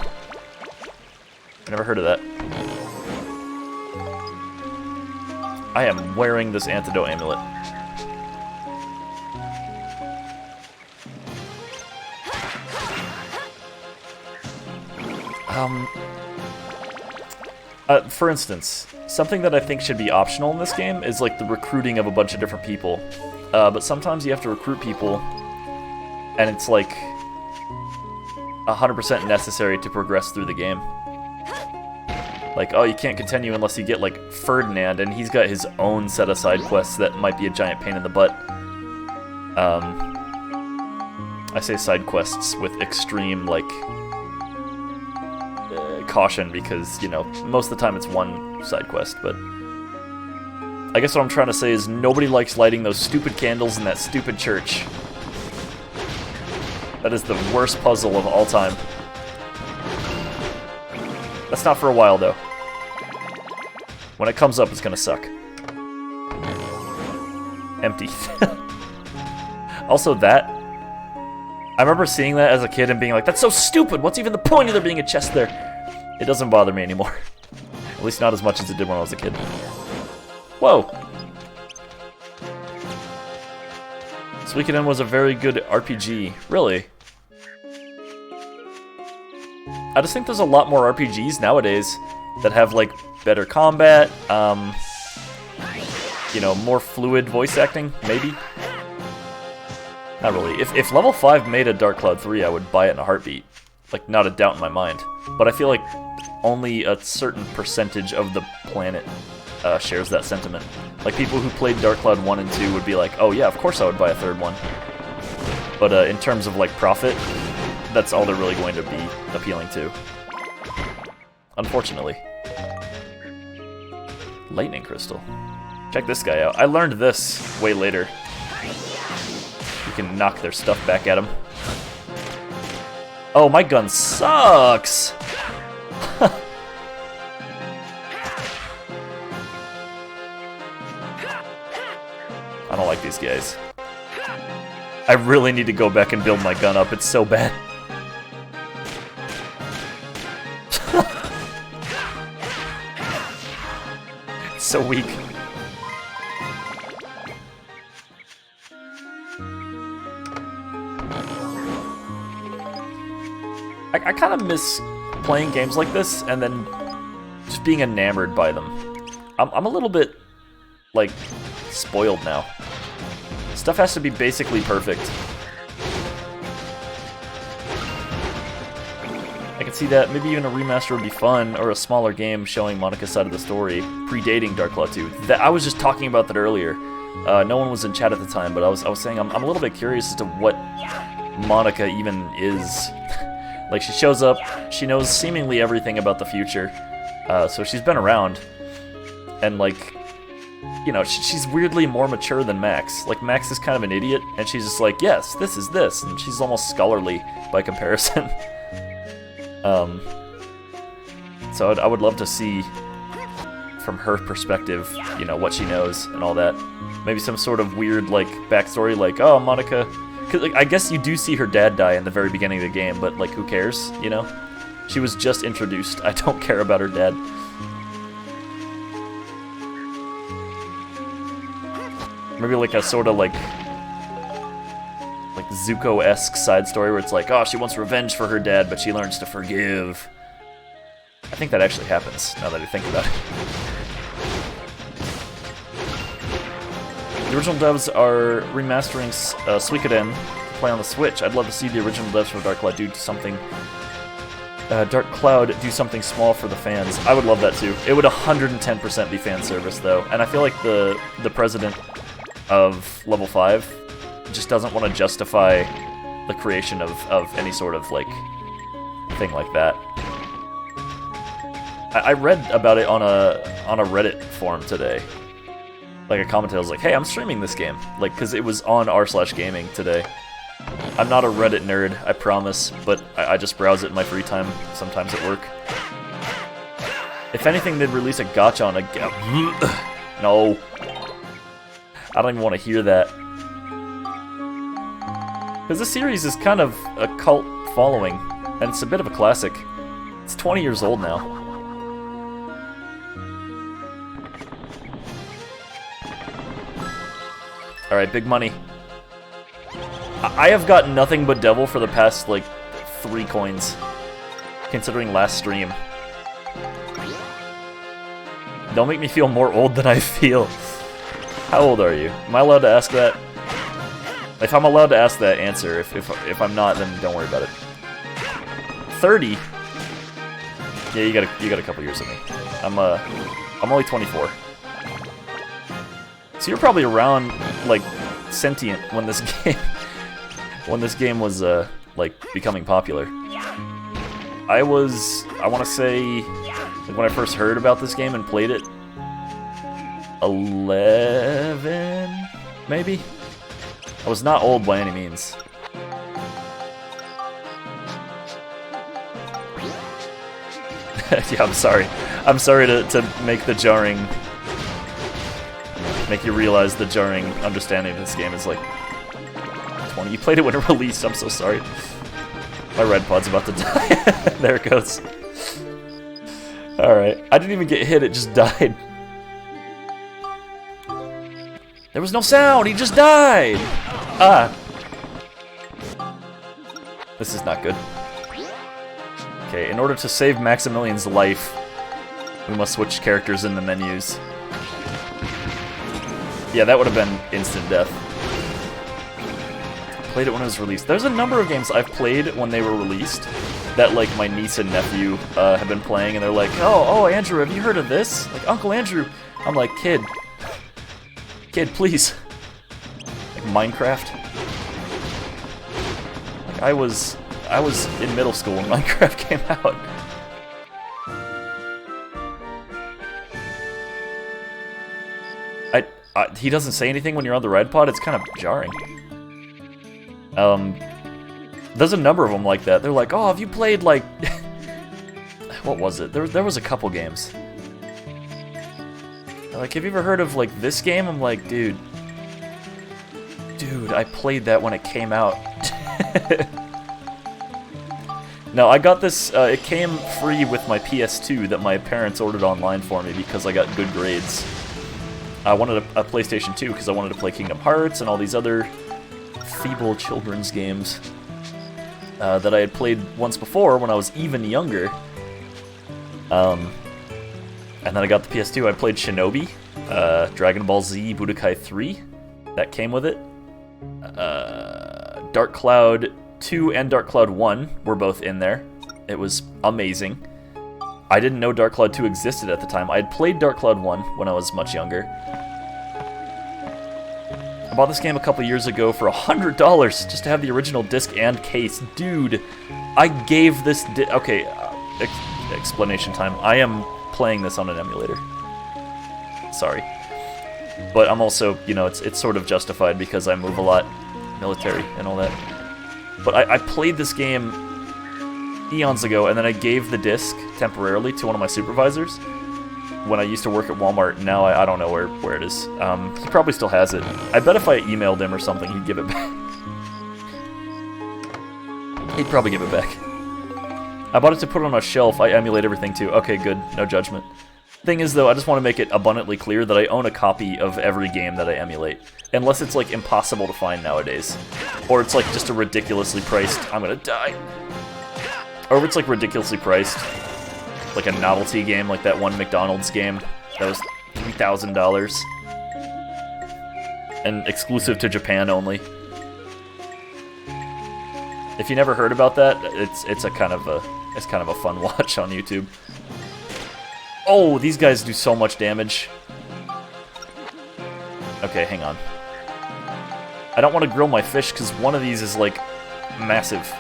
I never heard of that. I am wearing this antidote amulet. For instance, something that I think should be optional in this game is like the recruiting of a bunch of different people. But sometimes you have to recruit people, and it's like 100% necessary to progress through the game. Like, oh, you can't continue unless you get like Ferdinand, and he's got his own set of side quests that might be a giant pain in the butt. I say side quests with extreme, like, caution because, you know, most of the time it's one side quest, but I guess what I'm trying to say is nobody likes lighting those stupid candles in that stupid church. That is the worst puzzle of all time. That's not for a while, though. When it comes up, it's gonna suck. Empty. Also, that... I remember seeing that as a kid and being like, that's so stupid! What's even the point of there being a chest there? It doesn't bother me anymore. At least not as much as it did when I was a kid. Whoa! Suikoden was a very good RPG. Really? I just think there's a lot more RPGs nowadays that have, like, better combat, you know, more fluid voice acting, maybe? Not really. If Level 5 made a Dark Cloud 3, I would buy it in a heartbeat. Like, not a doubt in my mind. But I feel like only a certain percentage of the planet shares that sentiment. Like, people who played Dark Cloud 1 and 2 would be like, oh yeah, of course I would buy a third one. But in terms of, like, profit, that's all they're really going to be appealing to. Unfortunately. Lightning Crystal. Check this guy out. I learned this way later. You can knock their stuff back at them. Oh, my gun sucks! I don't like these guys. I really need to go back and build my gun up. It's so bad. It's so weak. I kind of miss playing games like this and then just being enamored by them. I'm a little bit, like, spoiled now. Stuff has to be basically perfect. I can see that. Maybe even a remaster would be fun, or a smaller game showing Monika's side of the story, predating Dark Cloud 2. I was just talking about that earlier. No one was in chat at the time, but I was saying I'm a little bit curious as to what Monika even is. Like, she shows up, she knows seemingly everything about the future, so she's been around, and, like, you know, she's weirdly more mature than Max. Like, Max is kind of an idiot, and she's just like, yes, this is this, and she's almost scholarly by comparison. So I would love to see, from her perspective, you know, what she knows and all that. Maybe some sort of weird, like, backstory, like, oh, Monika... Cause, like, I guess you do see her dad die in the very beginning of the game, but, like, who cares, you know? She was just introduced. I don't care about her dad. Maybe, like, a sort of, like Zuko-esque side story where it's like, oh, she wants revenge for her dad, but she learns to forgive. I think that actually happens, now that I think about it. The original devs are remastering Suikoden to play on the Switch. I'd love to see the original devs for Dark Cloud do something... Dark Cloud do something small for the fans. I would love that too. It would 110% be fan service though, and I feel like the president of Level 5 just doesn't want to justify the creation of any sort of, like, thing like that. I read about it on a Reddit forum today. Like, a commentator was like, hey, I'm streaming this game. Like, because it was on r/gaming today. I'm not a Reddit nerd, I promise, but I just browse it in my free time, sometimes at work. If anything, they'd release a gacha on a... No. I don't even want to hear that. Because this series is kind of a cult following, and it's a bit of a classic. It's 20 years old now. Alright, big money. I have got nothing but Devil for the past, like, 3 coins. Considering last stream. Don't make me feel more old than I feel. How old are you? Am I allowed to ask that? If I'm allowed to ask that, answer. If I'm not, then don't worry about it. 30? Yeah, you got a couple years of me. I'm only 24. So you're probably around, like, sentient when this game was like becoming popular. I want to say, like, when I first heard about this game and played it, 11 maybe. I was not old by any means. Yeah, I'm sorry. I'm sorry to make the jarring, make you realize the jarring understanding of this game is like 20. You played it when it released. I'm so sorry. My red pod's about to die. There it goes. Alright. I didn't even get hit, it just died. There was no sound, he just died! Ah. This is not good. Okay, in order to save Maximilian's life, we must switch characters in the menus. Yeah, that would have been instant death. Played it when it was released. There's a number of games I've played when they were released that, like, my niece and nephew have been playing, and they're like, oh, Andrew, have you heard of this? Like, Uncle Andrew. I'm like, kid, please. Like, Minecraft. Like, I was in middle school when Minecraft came out. He doesn't say anything when you're on the red pod. It's kind of jarring. There's a number of them like that. They're like, oh, have you played, like... What was it? There was a couple games. They're like, have you ever heard of, like, this game? I'm like, dude, I played that when it came out. No, I got this, it came free with my PS2 that my parents ordered online for me because I got good grades. I wanted a PlayStation 2 because I wanted to play Kingdom Hearts and all these other feeble children's games that I had played once before when I was even younger. And then I got the PS2. I played Shinobi, Dragon Ball Z Budokai 3, that came with it. Dark Cloud 2 and Dark Cloud 1 were both in there. It was amazing. I didn't know Dark Cloud 2 existed at the time. I had played Dark Cloud 1 when I was much younger. I bought this game a couple years ago for $100 just to have the original disc and case. Dude, I gave this okay, explanation time. I am playing this on an emulator. Sorry. But I'm also, you know, it's sort of justified because I move a lot, military and all that. But I played this game eons ago, and then I gave the disc temporarily to one of my supervisors when I used to work at Walmart. Now I don't know where it is. He probably still has it. I bet if I emailed him or something, he'd give it back. He'd probably give it back. I bought it to put on a shelf. I emulate everything too. Okay, good. No judgment. Thing is, though, I just want to make it abundantly clear that I own a copy of every game that I emulate. Unless it's, like, impossible to find nowadays. Or it's, like, just a ridiculously priced... I'm gonna die. Or if it's, like, ridiculously priced. Like a novelty game, like that one McDonald's game. That was $3,000. And exclusive to Japan only. If you never heard about that, it's kind of a fun watch on YouTube. Oh, these guys do so much damage. Okay, hang on. I don't want to grill my fish because one of these is, like, massive.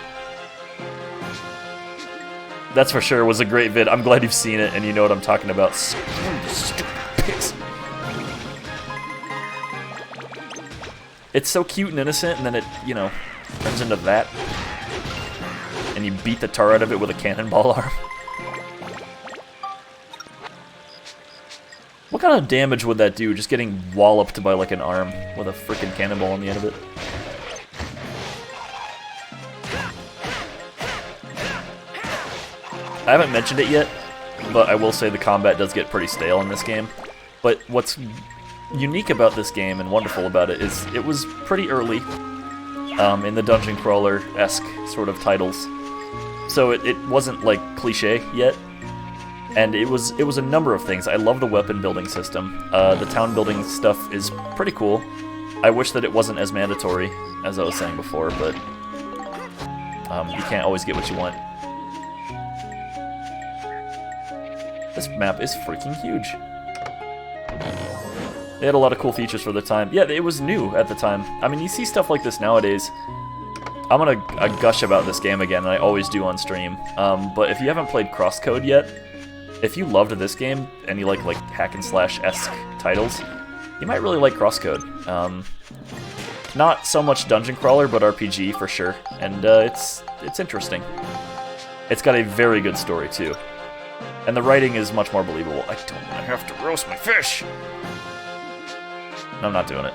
That's for sure. It was a great vid. I'm glad you've seen it and you know what I'm talking about. Stupid pigs. It's so cute and innocent, and then it, you know, turns into that. And you beat the tar out of it with a cannonball arm. What kind of damage would that do, just getting walloped by, like, an arm with a freaking cannonball on the end of it? I haven't mentioned it yet, but I will say the combat does get pretty stale in this game. But what's unique about this game and wonderful about it is it was pretty early in the dungeon crawler-esque sort of titles. So it wasn't, like, cliche yet. And it was a number of things. I love the weapon building system. The town building stuff is pretty cool. I wish that it wasn't as mandatory, as I was saying before, but you can't always get what you want. This map is freaking huge. They had a lot of cool features for the time. Yeah, it was new at the time. I mean, you see stuff like this nowadays. I'm gonna gush about this game again, and I always do on stream. But if you haven't played Crosscode yet, if you loved this game and you like hack and slash-esque titles, you might really like Crosscode. Not so much dungeon crawler, but RPG for sure, and it's interesting. It's got a very good story too, and the writing is much more believable. I don't want to have to roast my fish. No, I'm not doing it.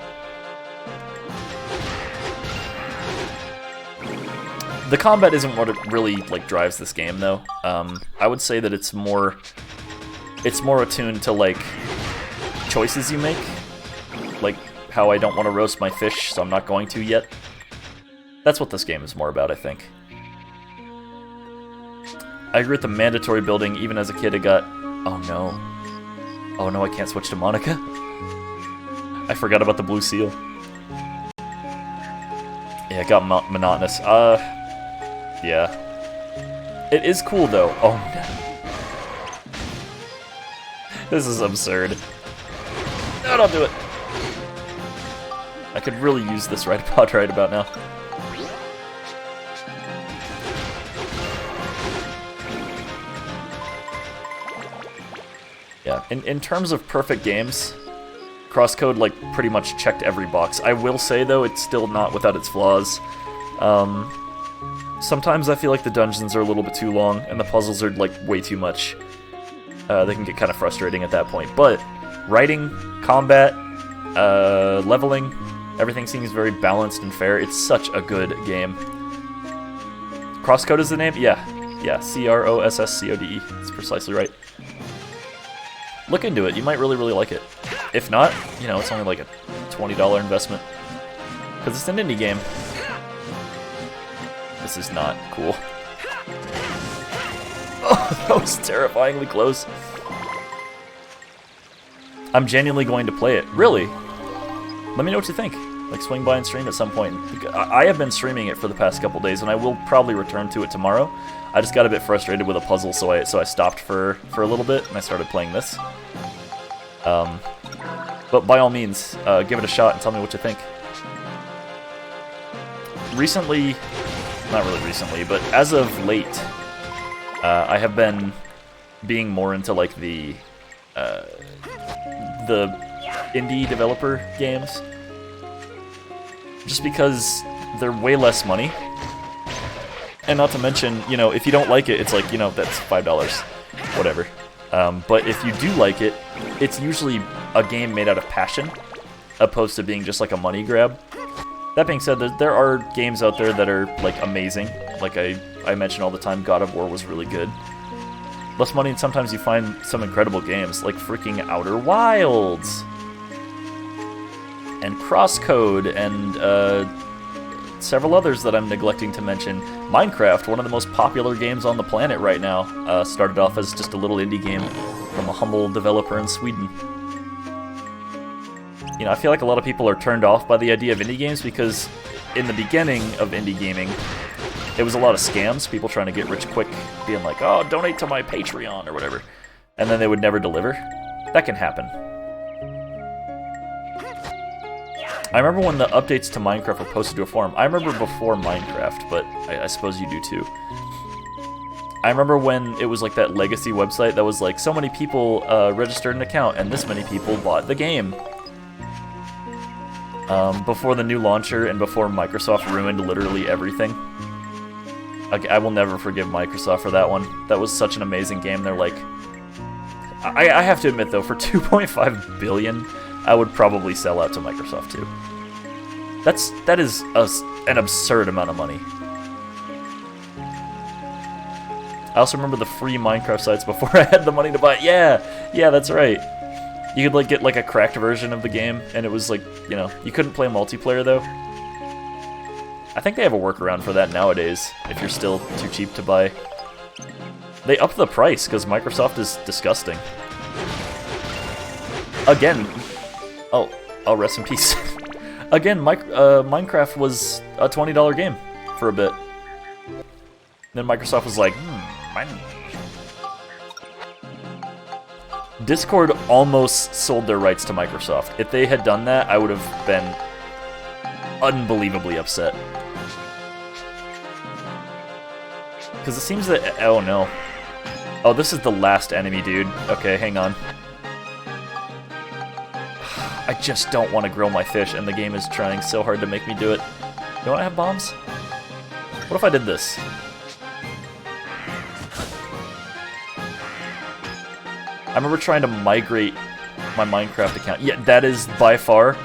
The combat isn't what it really drives this game, though. I would say that it's more attuned to choices you make, like how I don't want to roast my fish, so I'm not going to yet. That's what this game is more about, I think. I agree with the mandatory building. Even as a kid, it got... Oh no, I can't switch to Monica. I forgot about the blue seal. Yeah, it got monotonous. Yeah. It is cool, though. Oh, no. This is absurd. No, don't do it. I could really use this pod right about now. Yeah, in terms of perfect games, Crosscode, pretty much checked every box. I will say, though, it's still not without its flaws. Sometimes I feel like the dungeons are a little bit too long, and the puzzles are, way too much. They can get kind of frustrating at that point. But writing, combat, leveling, everything seems very balanced and fair. It's such a good game. Crosscode is the name? Yeah, Crosscode. That's precisely right. Look into it. You might really, really like it. If not, it's only a $20 investment. Because it's an indie game. This is not cool. Oh, that was terrifyingly close. I'm genuinely going to play it. Really? Let me know what you think. Swing by and stream at some point. I have been streaming it for the past couple days, and I will probably return to it tomorrow. I just got a bit frustrated with a puzzle, so I stopped for a little bit, and I started playing this. But by all means, give it a shot and tell me what you think. Recently, not really recently, but as of late, I have been being more into the indie developer games, just because they're way less money, and not to mention, if you don't like it, it's that's $5, whatever. But if you do like it, it's usually a game made out of passion, opposed to being just a money grab. That being said, there are games out there that are, amazing. I mention all the time, God of War was really good. Less money, and sometimes you find some incredible games, like freaking Outer Wilds! And Crosscode, and several others that I'm neglecting to mention. Minecraft, one of the most popular games on the planet right now, started off as just a little indie game from a humble developer in Sweden. I feel like a lot of people are turned off by the idea of indie games because in the beginning of indie gaming, it was a lot of scams, people trying to get rich quick, being like, oh, donate to my Patreon or whatever, and then they would never deliver. That can happen. I remember when the updates to Minecraft were posted to a forum. I remember before Minecraft, but I suppose you do too. I remember when it was that legacy website that was so many people registered an account and this many people bought the game. Before the new launcher and before Microsoft ruined literally everything. I will never forgive Microsoft for that one. That was such an amazing game. They're I have to admit though, for $2.5 billion, I would probably sell out to Microsoft too. That is an absurd amount of money. I also remember the free Minecraft sites before I had the money to buy it. Yeah, that's right. You could get a cracked version of the game, and it was you couldn't play multiplayer though. I think they have a workaround for that nowadays, if you're still too cheap to buy They upped the price because Microsoft is disgusting. Again, oh, rest in peace. Again, Minecraft was a $20 game for a bit. Then Microsoft was like, money. Discord almost sold their rights to Microsoft. If they had done that, I would have been unbelievably upset. Because it seems that... Oh, no. Oh, this is the last enemy, dude. Okay, hang on. I just don't want to grill my fish, and the game is trying so hard to make me do it. Don't I have bombs? What if I did this? I remember trying to migrate my Minecraft account. Yeah, that is by far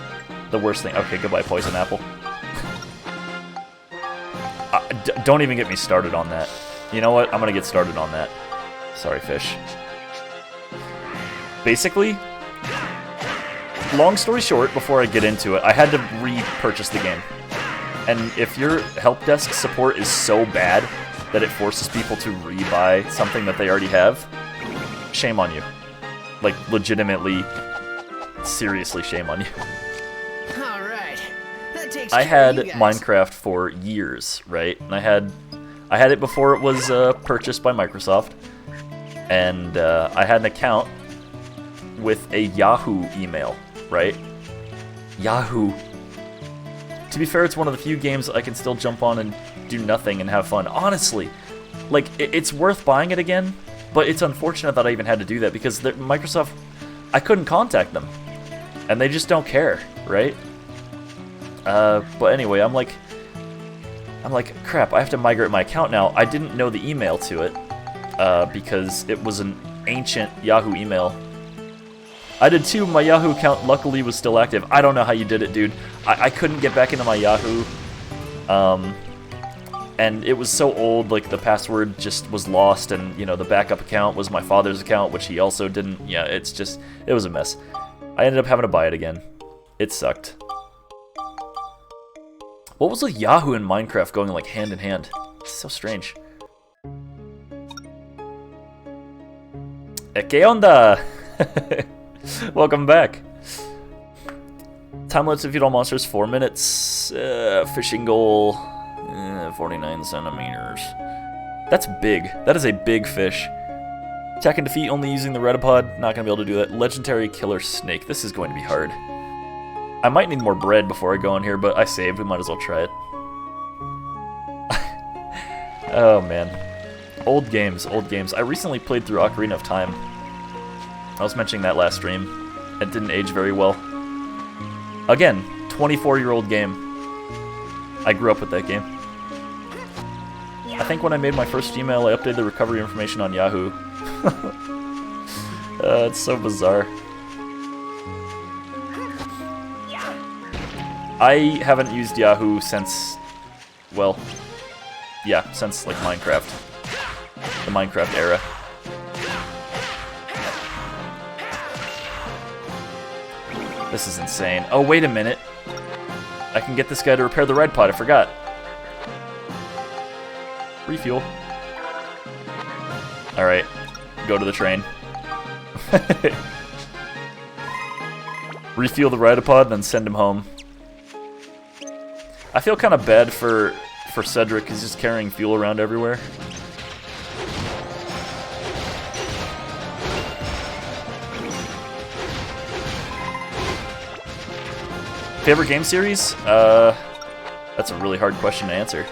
the worst thing. Okay, goodbye, Poison Apple. Don't even get me started on that. You know what? I'm gonna get started on that. Sorry, fish. Basically, long story short, before I get into it, I had to repurchase the game. And if your help desk support is so bad that it forces people to rebuy something that they already have, shame on you. Like, legitimately, seriously shame on you. Alright. That takes I care of had you guys. Minecraft for years, right? And I had it before it was purchased by Microsoft. And I had an account with a Yahoo email, right? Yahoo. To be fair, it's one of the few games I can still jump on and do nothing and have fun. Honestly, like, it's worth buying it again, but it's unfortunate that I even had to do that because Microsoft, I couldn't contact them. And they just don't care, right? But anyway, I'm like, crap, I have to migrate my account now. I didn't know the email to it, because it was an ancient Yahoo email. I did too, my Yahoo account luckily was still active. I don't know how you did it, dude. I couldn't get back into my Yahoo, and it was so old, like the password just was lost, and you know, the backup account was my father's account, which he also didn't, yeah, it was a mess. I ended up having to buy it again. It sucked. What was with Yahoo and Minecraft going like hand in hand? It's so strange. ¿Qué onda? Welcome back. Time limit to feed all monsters 4 minutes. Fishing goal 49 centimeters. That's big. That is a big fish. Attack and defeat only using the Redipod. Not gonna be able to do that. Legendary killer snake. This is going to be hard. I might need more bread before I go in here, but I saved. We might as well try it. Oh man. Old games, old games. I recently played through Ocarina of Time. I was mentioning that last stream. It didn't age very well. Again, 24-year-old game. I grew up with that game. I think when I made my first Gmail, I updated the recovery information on Yahoo. It's so bizarre. I haven't used Yahoo since, well, yeah, since like Minecraft. The Minecraft era. This is insane. Oh, wait a minute. I can get this guy to repair the red pod, I forgot. Refuel. Alright, go to the train. Refuel the Ridopod, then send him home. I feel kind of bad for Cedric, he's just carrying fuel around everywhere. Favorite game series? That's a really hard question to answer.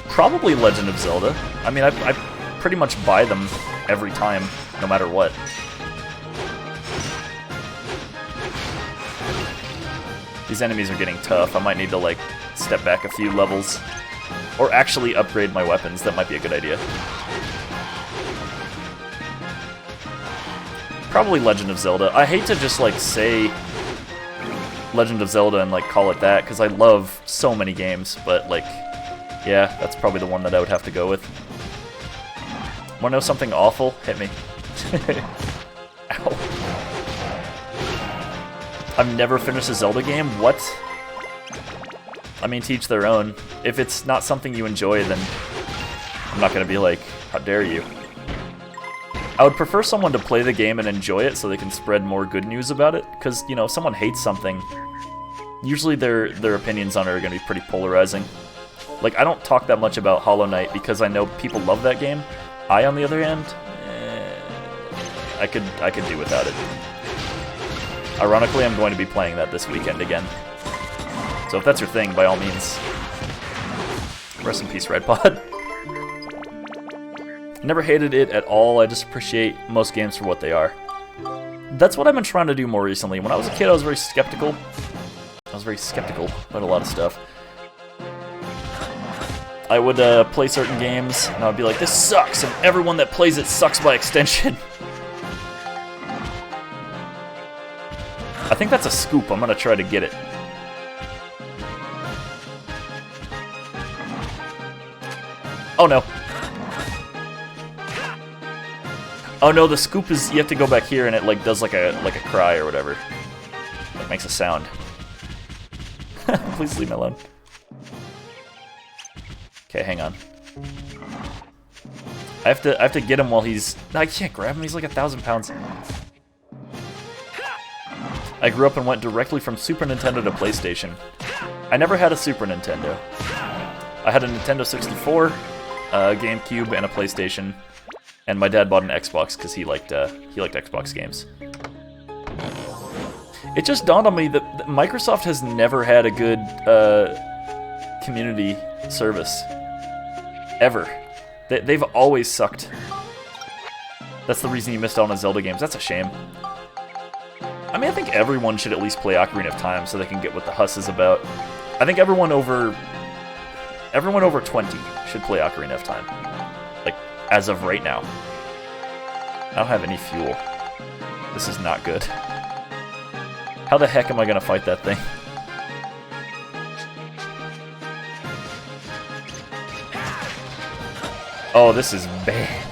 Probably Legend of Zelda. I mean, I pretty much buy them every time, no matter what. These enemies are getting tough. I might need to, like, step back a few levels. Or actually upgrade my weapons. That might be a good idea. Probably Legend of Zelda. I hate to just, like, say Legend of Zelda and, like, call it that, because I love so many games, but, like, yeah, that's probably the one that I would have to go with. Wanna know something awful? Hit me. Ow. I've never finished a Zelda game? What? I mean, to each their own. If it's not something you enjoy, then I'm not gonna be like, How dare you? I would prefer someone to play the game and enjoy it so they can spread more good news about it, because, you know, if someone hates something, usually their opinions on it are going to be pretty polarizing. Like, I don't talk that much about Hollow Knight because I know people love that game. I, on the other hand, I could do without it. Ironically, I'm going to be playing that this weekend again. So if that's your thing, by all means. Rest in peace, Red Pod. Never hated it at all, I just appreciate most games for what they are. That's what I've been trying to do more recently. When I was a kid, I was very skeptical. About a lot of stuff. I would play certain games, and I would be like, this sucks, and everyone that plays it sucks by extension. I think that's a scoop. I'm gonna try to get it. Oh no. Oh no, the scoop is you have to go back here and it like does like a cry or whatever. It makes a sound. Please leave me alone. Okay, hang on. I have to get him while he's... No, I can't grab him, he's like 1,000 pounds. I grew up and went directly from Super Nintendo to PlayStation. I never had a Super Nintendo. I had a Nintendo 64, a GameCube, and a PlayStation. And my dad bought an Xbox because he liked Xbox games. It just dawned on me that Microsoft has never had a good community service. Ever. They've always sucked. That's the reason you missed out on the Zelda games. That's a shame. I mean, I think everyone should at least play Ocarina of Time so they can get what the huss is about. I think everyone over 20 should play Ocarina of Time. Like, as of right now. I don't have any fuel. This is not good. How the heck am I gonna fight that thing? Oh, this is bad.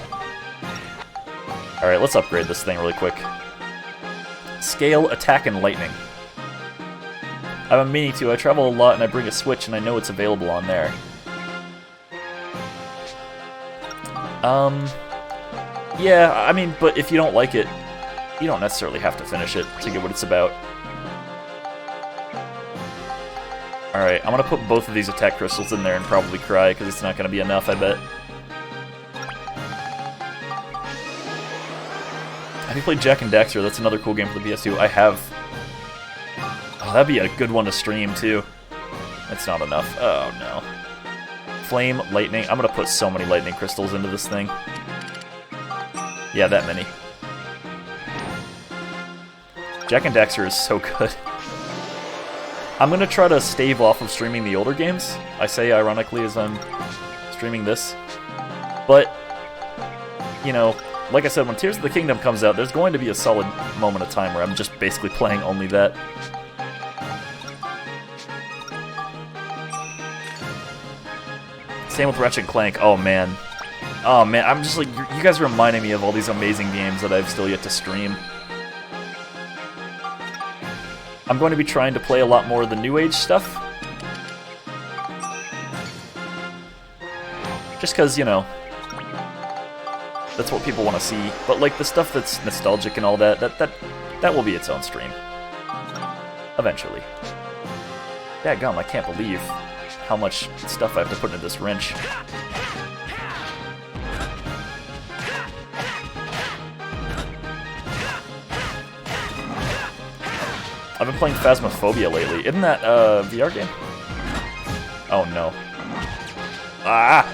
Alright, let's upgrade this thing really quick. Scale, attack, and lightning. I've been meaning to. I travel a lot and I bring a Switch and I know it's available on there. Yeah, I mean, but if you don't like it, you don't necessarily have to finish it to get what it's about. Alright, I'm gonna put both of these attack crystals in there and probably cry, because it's not gonna be enough, I bet. Have you played Jak and Daxter? That's another cool game for the PS2. I have. Oh, that'd be a good one to stream, too. That's not enough. Oh, no. Flame, lightning. I'm gonna put so many lightning crystals into this thing. Yeah, that many. Jak and Daxter is so good. I'm gonna try to stave off of streaming the older games. I say ironically as I'm streaming this. But, you know, like I said, when Tears of the Kingdom comes out, there's going to be a solid moment of time where I'm just basically playing only that. Same with Ratchet & Clank. Oh man. Oh man, I'm just like, you guys are reminding me of all these amazing games that I've still yet to stream. I'm going to be trying to play a lot more of the New Age stuff. Just because, you know, that's what people want to see. But like the stuff that's nostalgic and all that will be its own stream. Eventually. Dadgum, I can't believe how much stuff I have to put into this wrench. I've been playing Phasmophobia lately. Isn't that a VR game? Oh no. Ah!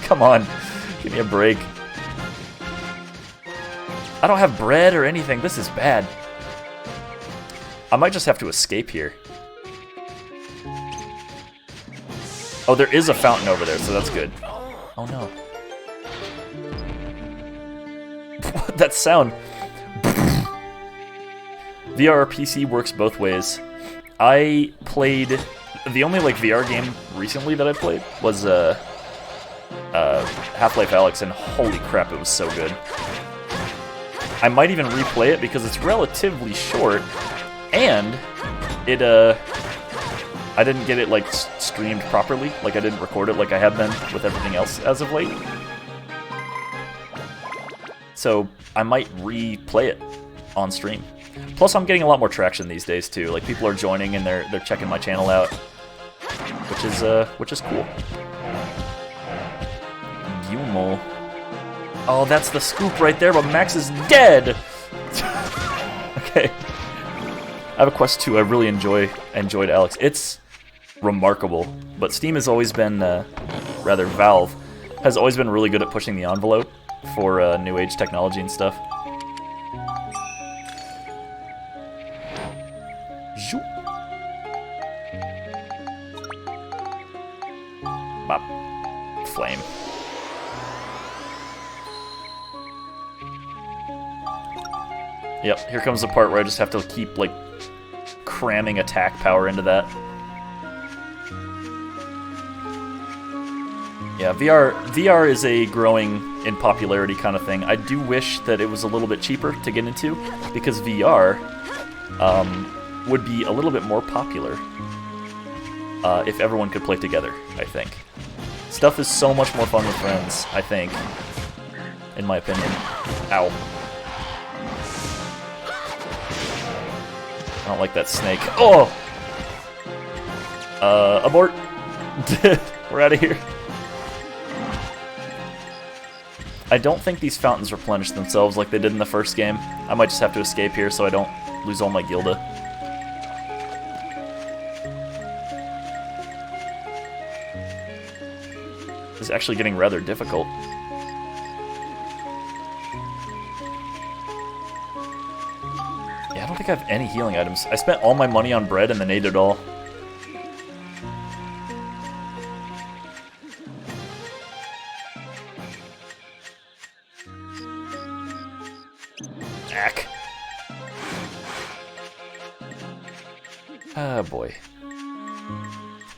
Come on. Give me a break. I don't have bread or anything. This is bad. I might just have to escape here. Oh, there is a fountain over there, so that's good. Oh no. That sound. VR or PC works both ways. I played... The only like VR game recently that I played was Half-Life Alyx, and holy crap, it was so good. I might even replay it because it's relatively short, and it I I didn't get it, like, streamed properly. Like, I didn't record it like I have been with everything else as of late. So, I might replay it on stream. Plus, I'm getting a lot more traction these days, too. Like, people are joining and they're checking my channel out. Which is cool. Yumo. Oh, that's the scoop right there, but Max is dead! Okay. I have a quest 2. I really enjoyed Alex. It's remarkable, but Steam has always been, rather Valve, has always been really good at pushing the envelope for new age technology and stuff. Zoop. Bop. Flame. Yep, here comes the part where I just have to keep, like, cramming attack power into that. Yeah, VR is a growing in popularity kind of thing. I do wish that it was a little bit cheaper to get into, because VR would be a little bit more popular if everyone could play together, I think. Stuff is so much more fun with friends, I think, in my opinion. Ow. I don't like that snake. Oh! Abort! We're out of here. I don't think these fountains replenish themselves like they did in the first game. I might just have to escape here so I don't lose all my Gilda. This is actually getting rather difficult. Yeah, I don't think I have any healing items. I spent all my money on bread and then ate it all. Ack. Ah, boy.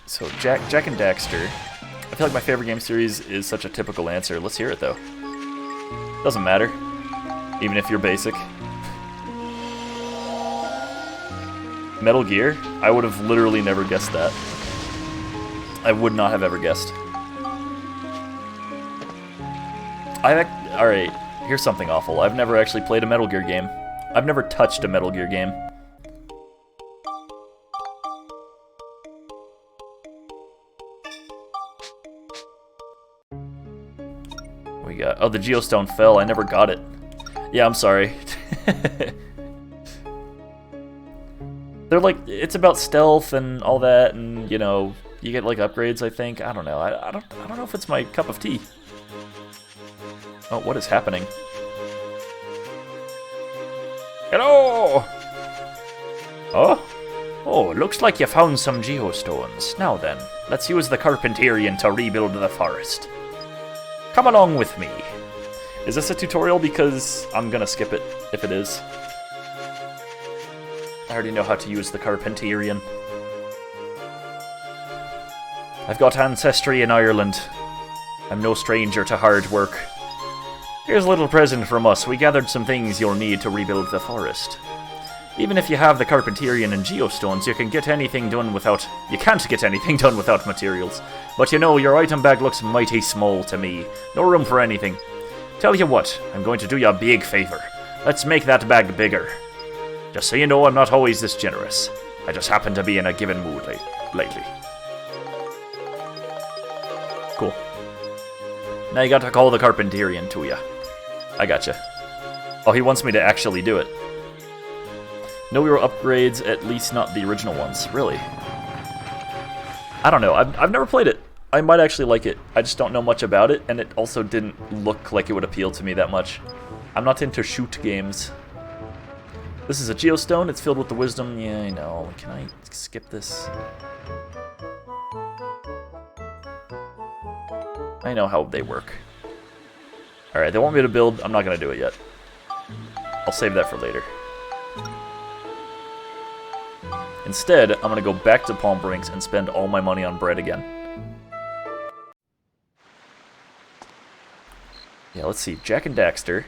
So, Jak and Daxter. I feel like my favorite game series is such a typical answer. Let's hear it, though. Doesn't matter. Even if you're basic. Metal Gear? I would have literally never guessed that. I would not have ever guessed. Alright, here's something awful. I've never actually played a Metal Gear game. I've never touched a Metal Gear game. We got... Oh, the Geostone fell. I never got it. Yeah, I'm sorry. They're like... It's about stealth and all that, and, you know, you get, like, upgrades, I think. I don't know. I don't know if it's my cup of tea. Oh, what is happening? Hello! Oh? Oh, looks like you found some geostones. Now then, let's use the Carpenterian to rebuild the forest. Come along with me. Is this a tutorial? Because I'm gonna skip it, if it is. I already know how to use the Carpenterian. I've got ancestry in Ireland. I'm no stranger to hard work. Here's a little present from us. We gathered some things you'll need to rebuild the forest. Even if you have the Carpenterian and Geostones, you can't get anything done without materials. But you know, your item bag looks mighty small to me. No room for anything. Tell you what, I'm going to do you a big favor. Let's make that bag bigger. Just so you know, I'm not always this generous. I just happen to be in a given mood lately. Cool. Now you got to call the Carpenterian to ya. I gotcha. Oh, he wants me to actually do it. No hero upgrades, at least not the original ones. Really? I don't know. I've never played it. I might actually like it. I just don't know much about it, and it also didn't look like it would appeal to me that much. I'm not into shoot games. This is a Geostone. It's filled with the wisdom. Yeah, I know. Can I skip this? I know how they work. Alright, they want me to build. I'm not going to do it yet. I'll save that for later. Instead, I'm going to go back to Palm Springs and spend all my money on bread again. Yeah, let's see. Jak and Daxter.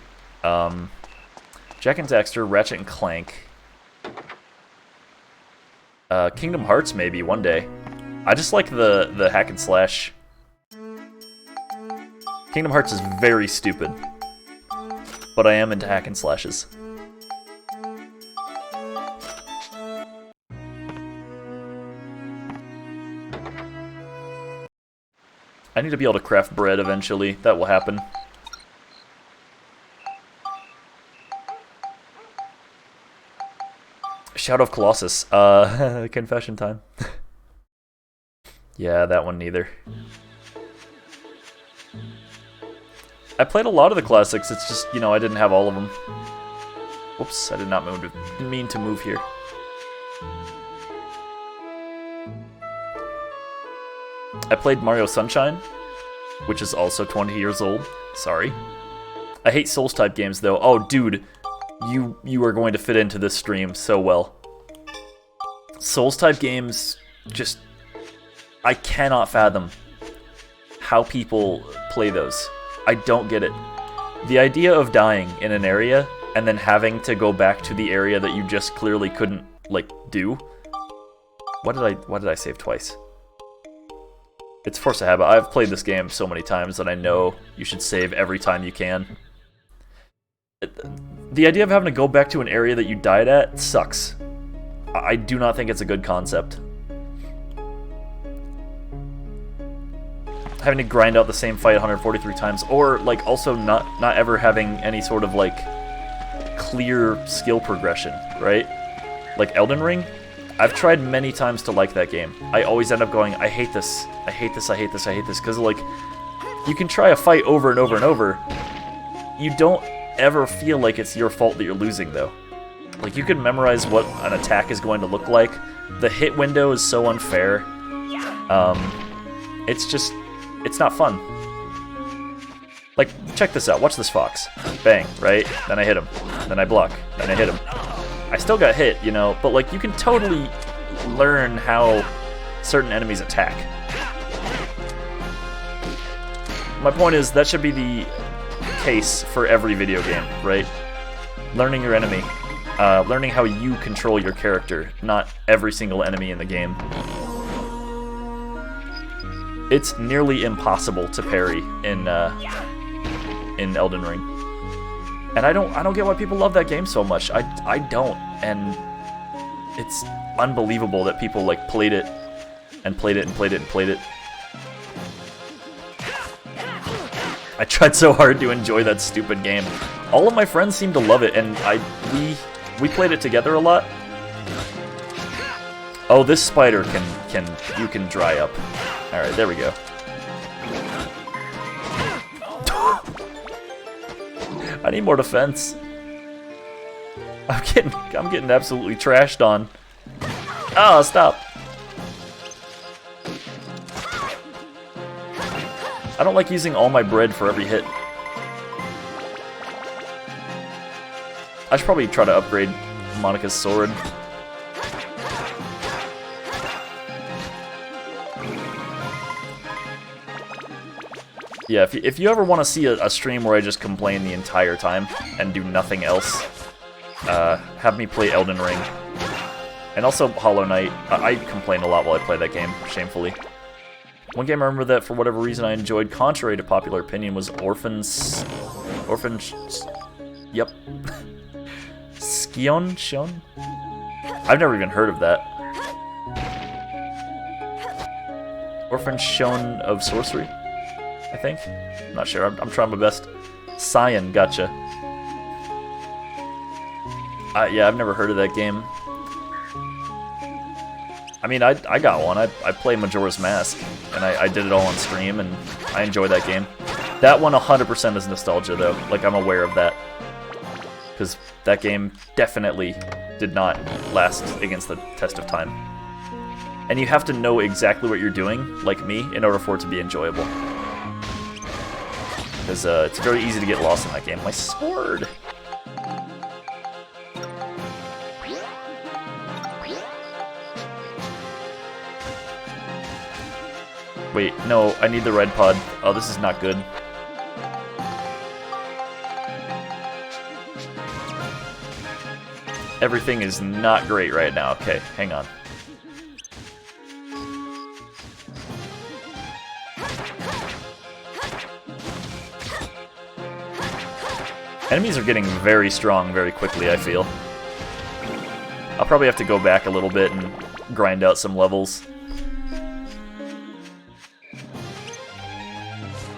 Jak and Daxter, Ratchet and Clank. Kingdom Hearts, maybe, one day. I just like the hack and slash. Kingdom Hearts is very stupid, but I am into hack and slashes. I need to be able to craft bread eventually. That will happen. Shadow of Colossus. Confession time. Yeah, that one neither. I played a lot of the classics, it's just, you know, I didn't have all of them. Whoops, I did not mean to move here. I played Mario Sunshine, which is also 20 years old. Sorry. I hate Souls-type games, though. Oh, dude, you are going to fit into this stream so well. Souls-type games, just... I cannot fathom how people play those. I don't get it. The idea of dying in an area and then having to go back to the area that you just clearly couldn't, like, do. Why did I save twice? It's force of habit. I've played this game so many times that I know you should save every time you can. The idea of having to go back to an area that you died at sucks. I do not think it's a good concept. Having to grind out the same fight 143 times, or like also not ever having any sort of like clear skill progression, right? Like Elden Ring, I've tried many times to like that game. I always end up going, I hate this, I hate this, I hate this, I hate this, because like you can try a fight over and over and over. You don't ever feel like it's your fault that you're losing though. Like you can memorize what an attack is going to look like. The hit window is so unfair. It's just. It's not fun. Like, check this out. Watch this fox. Bang, right? Then I hit him. Then I block. Then I hit him. I still got hit, you know, but like you can totally learn how certain enemies attack. My point is that should be the case for every video game, right? Learning your enemy. Learning how you control your character, not every single enemy in the game. It's nearly impossible to parry in Elden Ring, and I don't get why people love that game so much. I don't, and it's unbelievable that people like played it and played it and played it and played it. I tried so hard to enjoy that stupid game. All of my friends seem to love it, and we played it together a lot. Oh, this spider you can dry up. Alright, there we go. I need more defense. I'm getting absolutely trashed on. Oh, stop. I don't like using all my bread for every hit. I should probably try to upgrade Monica's sword. Yeah, if you ever want to see a stream where I just complain the entire time and do nothing else, have me play Elden Ring. And also Hollow Knight. I complain a lot while I play that game, shamefully. One game I remember that for whatever reason I enjoyed, contrary to popular opinion, was Yep. Shion? I've never even heard of that. Orphan Shone of Sorcery? I think? I'm not sure. I'm trying my best. Cyan, gotcha. Yeah, I've never heard of that game. I mean, I got one. I play Majora's Mask, and I did it all on stream, and I enjoy that game. That one 100% is nostalgia, though. Like, I'm aware of that. Because that game definitely did not last against the test of time. And you have to know exactly what you're doing, like me, in order for it to be enjoyable. Because it's very easy to get lost in that game. My sword! Wait, no, I need the red pod. Oh, this is not good. Everything is not great right now. Okay, hang on. Enemies are getting very strong very quickly, I feel. I'll probably have to go back a little bit and grind out some levels.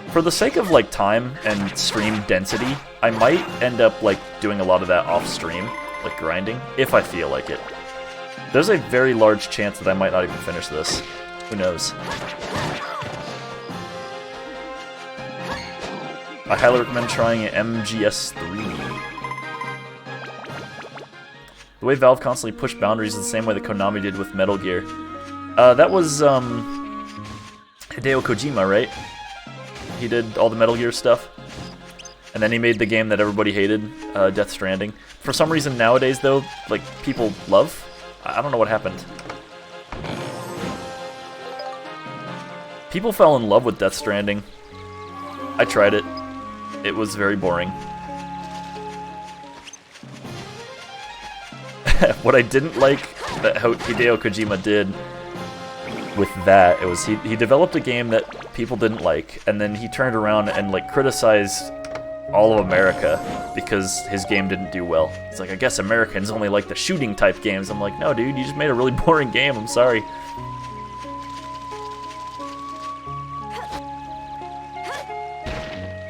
For the sake of like time and stream density, I might end up like doing a lot of that off stream, like grinding, if I feel like it. There's a very large chance that I might not even finish this. Who knows? I highly recommend trying MGS3. The way Valve constantly pushed boundaries is the same way that Konami did with Metal Gear. That was Hideo Kojima, right? He did all the Metal Gear stuff. And then he made the game that everybody hated, Death Stranding. For some reason nowadays, though, like, people love. I don't know what happened. People fell in love with Death Stranding. I tried it. It was very boring. What I didn't like that Hideo Kojima did with that, it was he developed a game that people didn't like, and then he turned around and like criticized all of America because his game didn't do well. It's like, I guess Americans only like the shooting type games. I'm like, no dude, you just made a really boring game, I'm sorry.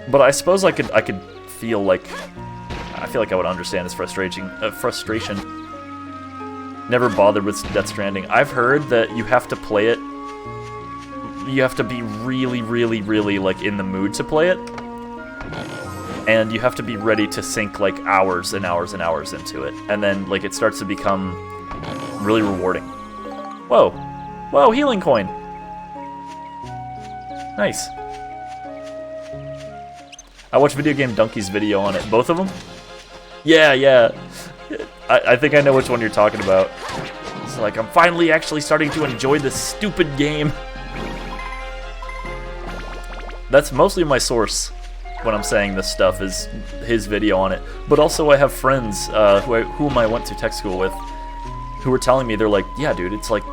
But I suppose I could feel like I feel like I would understand his frustration. Never bothered with Death Stranding. I've heard that you have to play it. You have to be really, really, really like in the mood to play it, and you have to be ready to sink like hours and hours and hours into it, and then like it starts to become really rewarding. Whoa, whoa, healing coin. Nice. I watched Video Game Donkey's video on it. Both of them? Yeah. I think I know which one you're talking about. It's like, I'm finally actually starting to enjoy this stupid game. That's mostly my source when I'm saying this stuff, is his video on it. But also I have friends whom I went to tech school with who were telling me, they're like, yeah dude, it's like,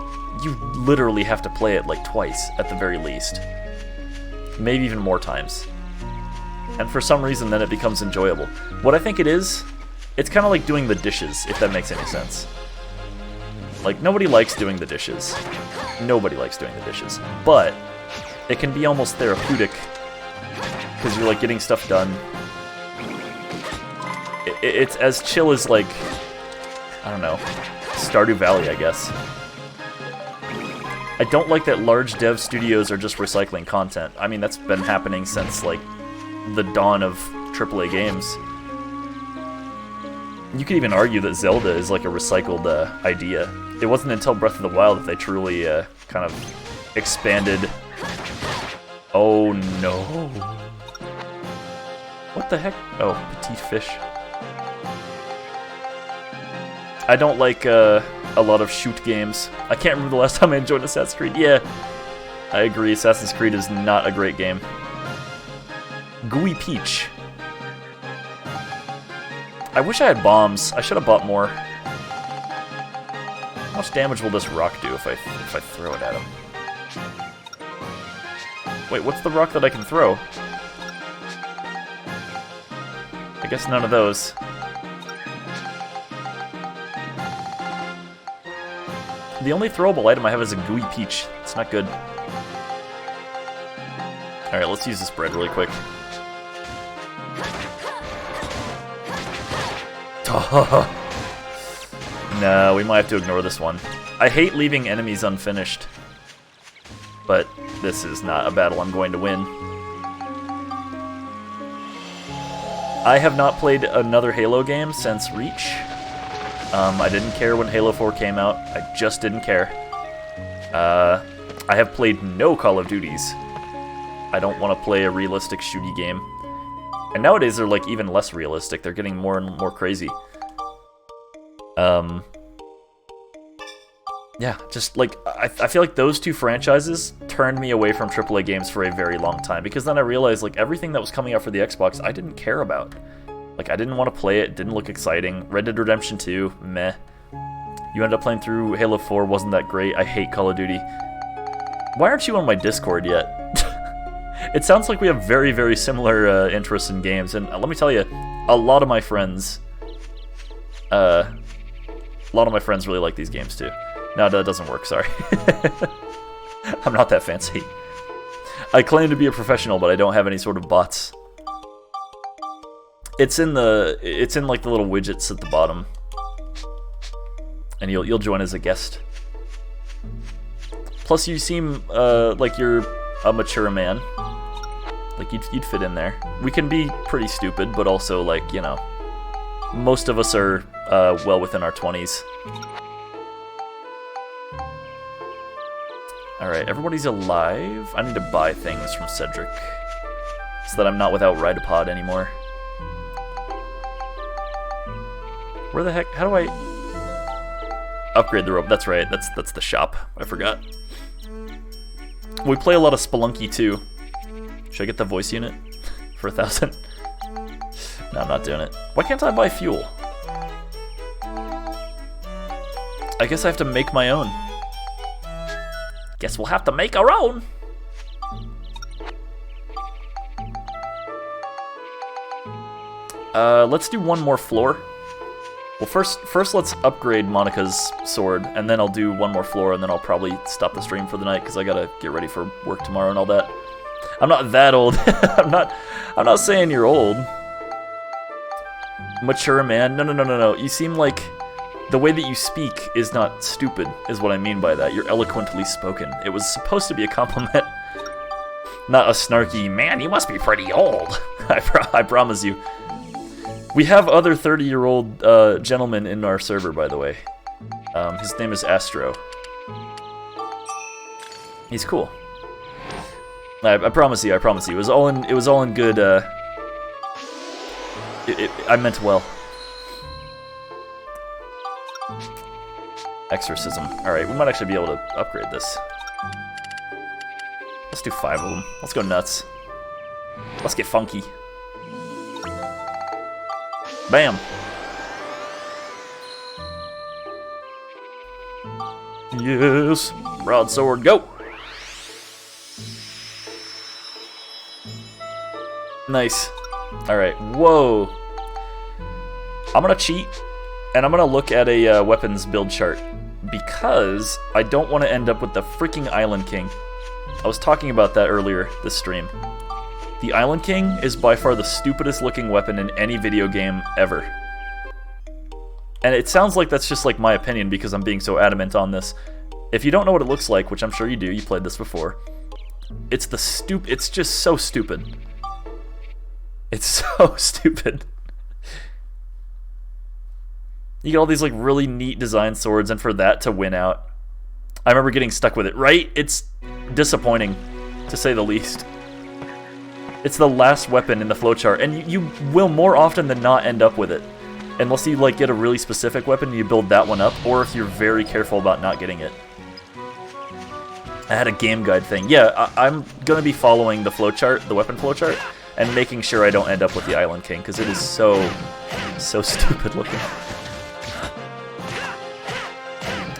you literally have to play it like twice at the very least. Maybe even more times. And for some reason then it becomes enjoyable. What I think it is, it's kind of like doing the dishes, if that makes any sense. Like, nobody likes doing the dishes. Nobody likes doing the dishes. But it can be almost therapeutic, because you're like getting stuff done. It's as chill as like, I don't know, Stardew Valley, I guess. I don't like that large dev studios are just recycling content. I mean, that's been happening since like the dawn of AAA games. You could even argue that Zelda is like a recycled idea. It wasn't until Breath of the Wild that they truly kind of expanded. Oh no. What the heck? Oh, petite fish. I don't like a lot of shoot games. I can't remember the last time I enjoyed Assassin's Creed. Yeah, I agree. Assassin's Creed is not a great game. Gooey Peach. I wish I had bombs. I should have bought more. How much damage will this rock do if I throw it at him? Wait, what's the rock that I can throw? I guess none of those. The only throwable item I have is a Gooey Peach. It's not good. Alright, let's use this bread really quick. No, we might have to ignore this one. I hate leaving enemies unfinished. But this is not a battle I'm going to win. I have not played another Halo game since Reach. I didn't care when Halo 4 came out. I just didn't care. I have played no Call of Duties. I don't want to play a realistic shooty game. And nowadays they're like even less realistic. They're getting more and more crazy. Yeah, just like, I feel like those two franchises turned me away from AAA games for a very long time, because then I realized like everything that was coming out for the Xbox I didn't care about. Like, I didn't want to play it, it didn't look exciting. Red Dead Redemption 2, meh. You end up playing through Halo 4, wasn't that great. I hate Call of Duty. Why aren't you on my Discord yet? It sounds like we have very, very similar interests in games, and let me tell you, a lot of my friends, really like these games too. No, that doesn't work. Sorry, I'm not that fancy. I claim to be a professional, but I don't have any sort of bots. It's in like the little widgets at the bottom, and you'll join as a guest. Plus, you seem like you're a mature man. Like you'd fit in there. We can be pretty stupid, but also like, you know, most of us are well within our 20s. All right, everybody's alive. I need to buy things from Cedric so that I'm not without Ride-a-Pod anymore. Where the heck? How do I upgrade the rope? That's right. That's the shop. I forgot. We play a lot of Spelunky too. Should I get the voice unit for 1,000? No, I'm not doing it. Why can't I buy fuel? I guess I have to make my own. Guess we'll have to make our own. Let's do one more floor. Well, first let's upgrade Monica's sword, and then I'll do one more floor, and then I'll probably stop the stream for the night because I gotta get ready for work tomorrow and all that. I'm not that old. I'm not saying you're old. Mature man. No. You seem like the way that you speak is not stupid, is what I mean by that. You're eloquently spoken. It was supposed to be a compliment, not a snarky, man, you must be pretty old. I promise you. We have other 30-year-old gentlemen in our server, by the way. His name is Astro. He's cool. I promise you. It was all in good. I meant well. Exorcism. All right, we might actually be able to upgrade this. Let's do 5 of them. Let's go nuts. Let's get funky. Bam. Yes. Broadsword, go. Nice. Alright, whoa. I'm gonna cheat, and I'm gonna look at a weapons build chart, because I don't want to end up with the freaking Island King. I was talking about that earlier this stream. The Island King is by far the stupidest looking weapon in any video game ever. And it sounds like that's just like my opinion because I'm being so adamant on this. If you don't know what it looks like, which I'm sure you do, you played this before, it's just so stupid. It's so stupid. You get all these like really neat design swords, and for that to win out, I remember getting stuck with it, right? It's disappointing, to say the least. It's the last weapon in the flowchart, and you will more often than not end up with it. Unless you like get a really specific weapon and you build that one up, or if you're very careful about not getting it. I had a game guide thing. Yeah, I'm going to be following the flowchart, the weapon flowchart, and making sure I don't end up with the Island King, because it is so stupid looking.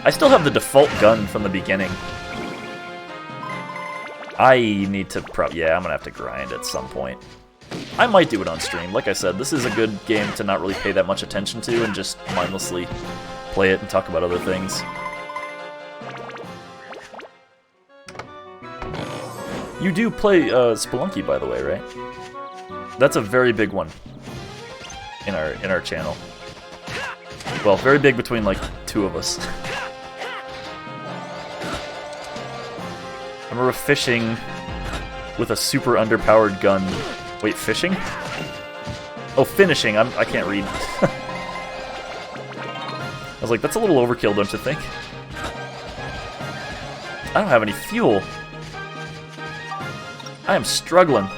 I still have the default gun from the beginning. I need to yeah, I'm gonna have to grind at some point. I might do it on stream. Like I said, this is a good game to not really pay that much attention to and just mindlessly play it and talk about other things. You do play Spelunky, by the way, right? That's a very big one in our channel. Well, very big between like 2 of us. I remember fishing with a super underpowered gun. Wait, fishing? Oh, finishing. I can't read. I was like, that's a little overkill, don't you think? I don't have any fuel. I am struggling.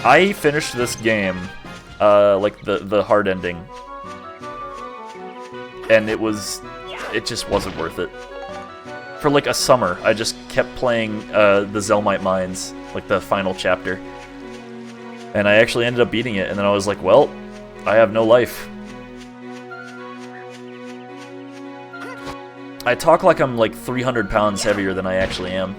I finished this game, like the hard ending, and it just wasn't worth it. For like a summer, I just kept playing the Zelmite Mines, like the final chapter. And I actually ended up beating it, and then I was like, well, I have no life. I talk like I'm like 300 pounds heavier than I actually am.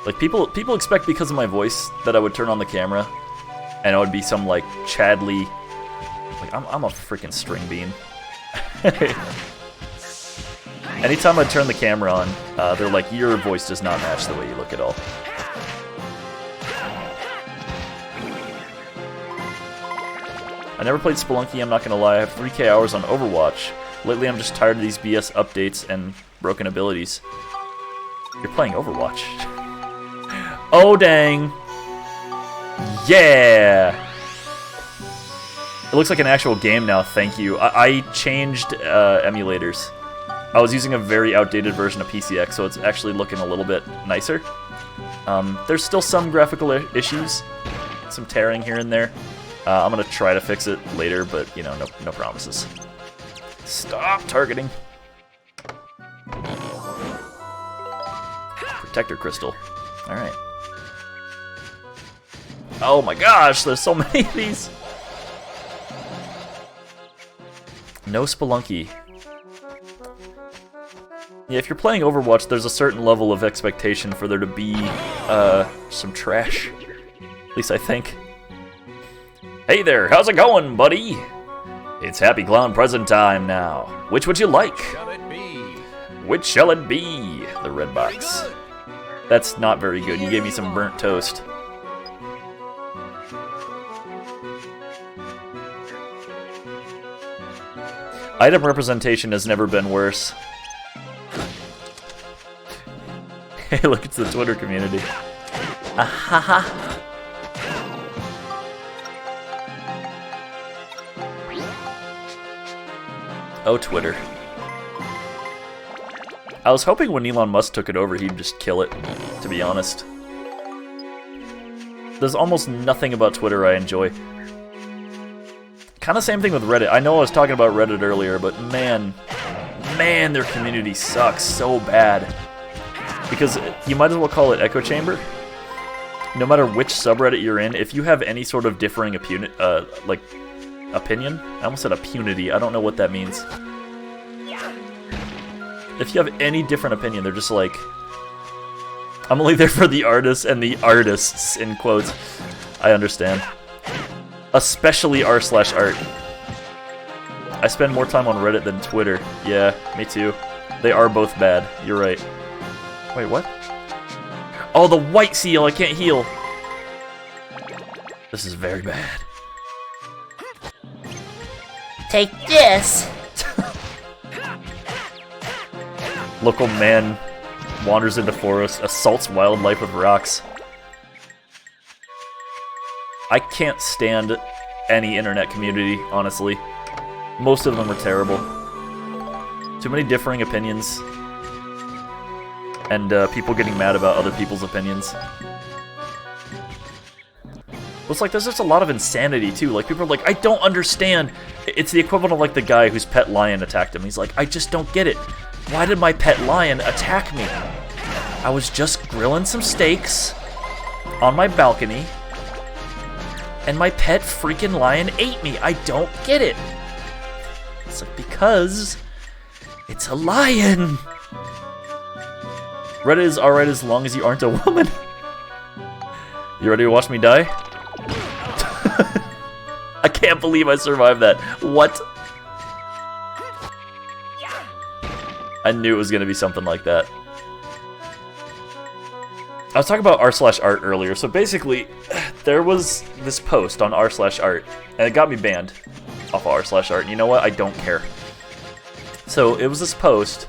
Like, people expect because of my voice that I would turn on the camera, and I would be some, like, Chadley... Like, I'm a freaking string bean. Anytime I turn the camera on, they're like, your voice does not match the way you look at all. I never played Spelunky, I'm not gonna lie. I have 3K hours on Overwatch. Lately I'm just tired of these BS updates and broken abilities. You're playing Overwatch. Oh dang! Yeah! It looks like an actual game now, thank you. I changed emulators. I was using a very outdated version of PCX, so it's actually looking a little bit nicer. There's still some graphical issues, some tearing here and there. I'm gonna try to fix it later, but you know, no promises. Stop targeting. Protector crystal. All right. Oh my gosh, there's so many of these. No Spelunky. Yeah, if you're playing Overwatch, there's a certain level of expectation for there to be some trash. At least I think. Hey there, how's it going, buddy? It's Happy Clown present time now. Which would you like? Shall it be? Which shall it be? The red box. That's not very good. You gave me some burnt toast. Item representation has never been worse. Hey, look, it's the Twitter community. Ahaha. Oh, Twitter. I was hoping when Elon Musk took it over, he'd just kill it, to be honest. There's almost nothing about Twitter I enjoy. Kind of same thing with Reddit. I know I was talking about Reddit earlier, but man, their community sucks so bad. Because you might as well call it echo chamber. No matter which subreddit you're in, if you have any sort of differing opinion, I almost said impunity. I don't know what that means. If you have any different opinion, they're just like, I'm only there for the artists and the artists, in quotes. I understand. Especially r/art. I spend more time on Reddit than Twitter. Yeah, me too. They are both bad. You're right. Wait, what? Oh, the white seal! I can't heal! This is very bad. Take this! Local man wanders into forest, assaults wildlife with rocks. I can't stand any internet community, honestly. Most of them are terrible. Too many differing opinions. And people getting mad about other people's opinions. It's like there's just a lot of insanity too. Like people are like, I don't understand. It's the equivalent of like the guy whose pet lion attacked him. He's like, I just don't get it. Why did my pet lion attack me? I was just grilling some steaks on my balcony, and my pet freaking lion ate me. I don't get it. It's like, because it's a lion. Reddit is alright as long as you aren't a woman. You ready to watch me die? I can't believe I survived that. What? I knew it was going to be something like that. I was talking about r/art earlier, so basically, there was this post on r/art, and it got me banned off of r/art. You know what? I don't care. So, it was this post,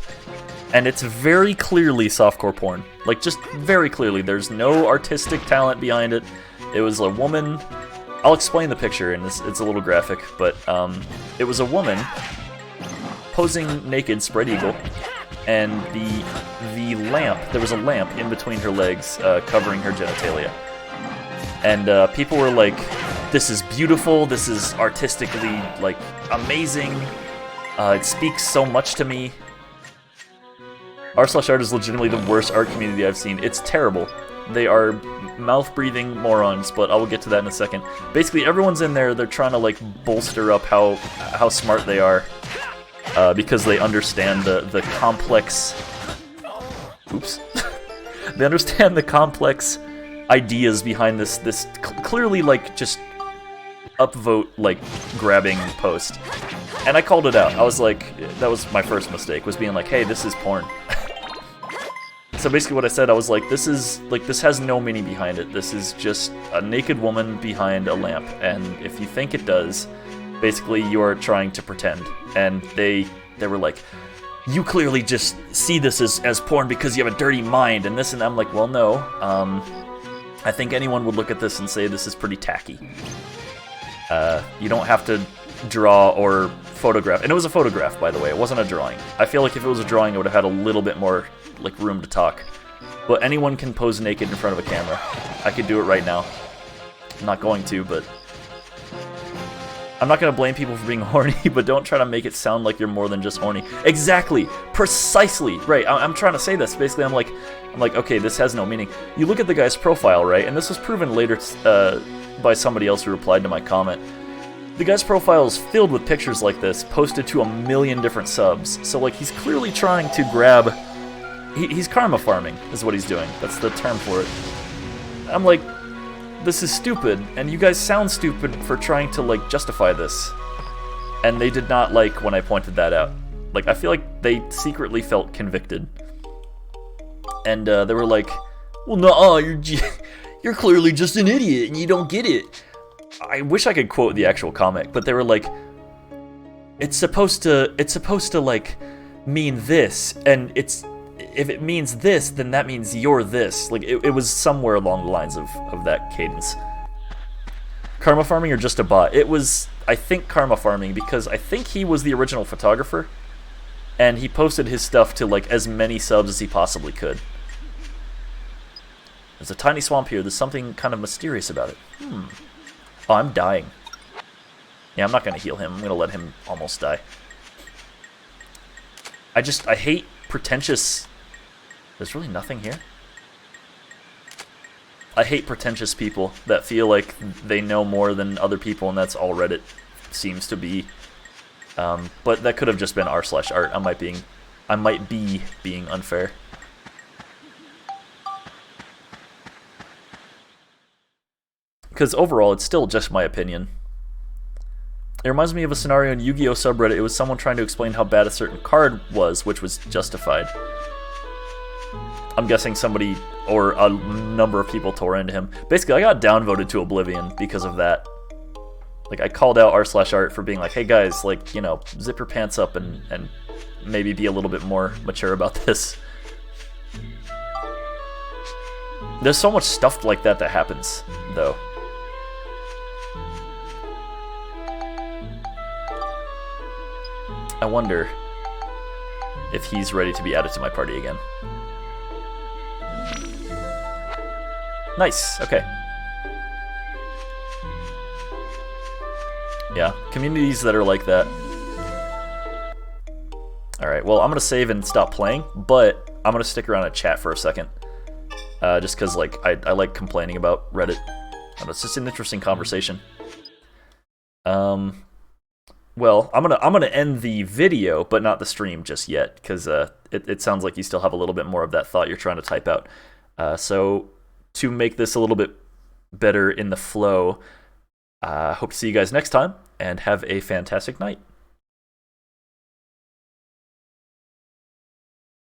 and it's very clearly softcore porn. Like, just very clearly. There's no artistic talent behind it. It was a woman... I'll explain the picture, and it's a little graphic, but it was a woman posing naked, spread eagle, and the lamp, there was a lamp in between her legs covering her genitalia. And people were like, this is beautiful, this is artistically, like, amazing, it speaks so much to me. r/art is legitimately the worst art community I've seen. It's terrible. They are mouth-breathing morons, but I will get to that in a second. Basically, everyone's in there, they're trying to, like, bolster up how smart they are, because they understand the complex... Oops. They understand the complex ideas behind this clearly like just upvote like grabbing post. And I called it out. I was like, that was my first mistake, was being like, hey, this is porn. So basically what I said, I was like, this has no meaning behind it. This is just a naked woman behind a lamp. And if you think it does, basically you are trying to pretend. And they were like, you clearly just see this as porn because you have a dirty mind and this and that. I'm like, well, no. I think anyone would look at this and say this is pretty tacky. You don't have to draw or photograph. And it was a photograph, by the way. It wasn't a drawing. I feel like if it was a drawing, it would have had a little bit more like room to talk. But anyone can pose naked in front of a camera. I could do it right now. I'm not going to, but I'm not going to blame people for being horny, but don't try to make it sound like you're more than just horny. Exactly. Precisely. Right. I'm trying to say this. Basically, I'm like, okay, this has no meaning. You look at the guy's profile, right? And this was proven later by somebody else who replied to my comment. The guy's profile is filled with pictures like this, posted to 1 million different subs. So, like, he's clearly trying to grab... He's karma farming, is what he's doing. That's the term for it. I'm like, this is stupid, and you guys sound stupid for trying to, like, justify this. And they did not like when I pointed that out. Like, I feel like they secretly felt convicted. And they were like, well, no, you're clearly just an idiot, and you don't get it. I wish I could quote the actual comic, but they were like, it's supposed to like mean this, and if it means this, then that means you're this. Like it was somewhere along the lines of that cadence. Karma farming or just a bot? It was, I think, karma farming because I think he was the original photographer, and he posted his stuff to like as many subs as he possibly could. There's a tiny swamp here. There's something kind of mysterious about it. Oh, I'm dying. Yeah, I'm not going to heal him. I'm going to let him almost die. I hate pretentious... There's really nothing here? I hate pretentious people that feel like they know more than other people, and that's all Reddit seems to be. But that could have just been r/art. I might be being unfair. Because overall, it's still just my opinion. It reminds me of a scenario in Yu-Gi-Oh! Subreddit. It was someone trying to explain how bad a certain card was, which was justified. I'm guessing somebody, or a number of people tore into him. Basically, I got downvoted to oblivion because of that. Like, I called out r/art for being like, hey guys, like, you know, zip your pants up and maybe be a little bit more mature about this. There's so much stuff like that happens, though. I wonder if he's ready to be added to my party again. Nice, okay. Yeah, communities that are like that. Alright, well, I'm gonna save and stop playing, but I'm gonna stick around and chat for a second. Just because, like, I like complaining about Reddit. And it's just an interesting conversation. Well, I'm gonna end the video, but not the stream just yet, because it sounds like you still have a little bit more of that thought you're trying to type out. So to make this a little bit better in the flow, hope to see you guys next time, and have a fantastic night.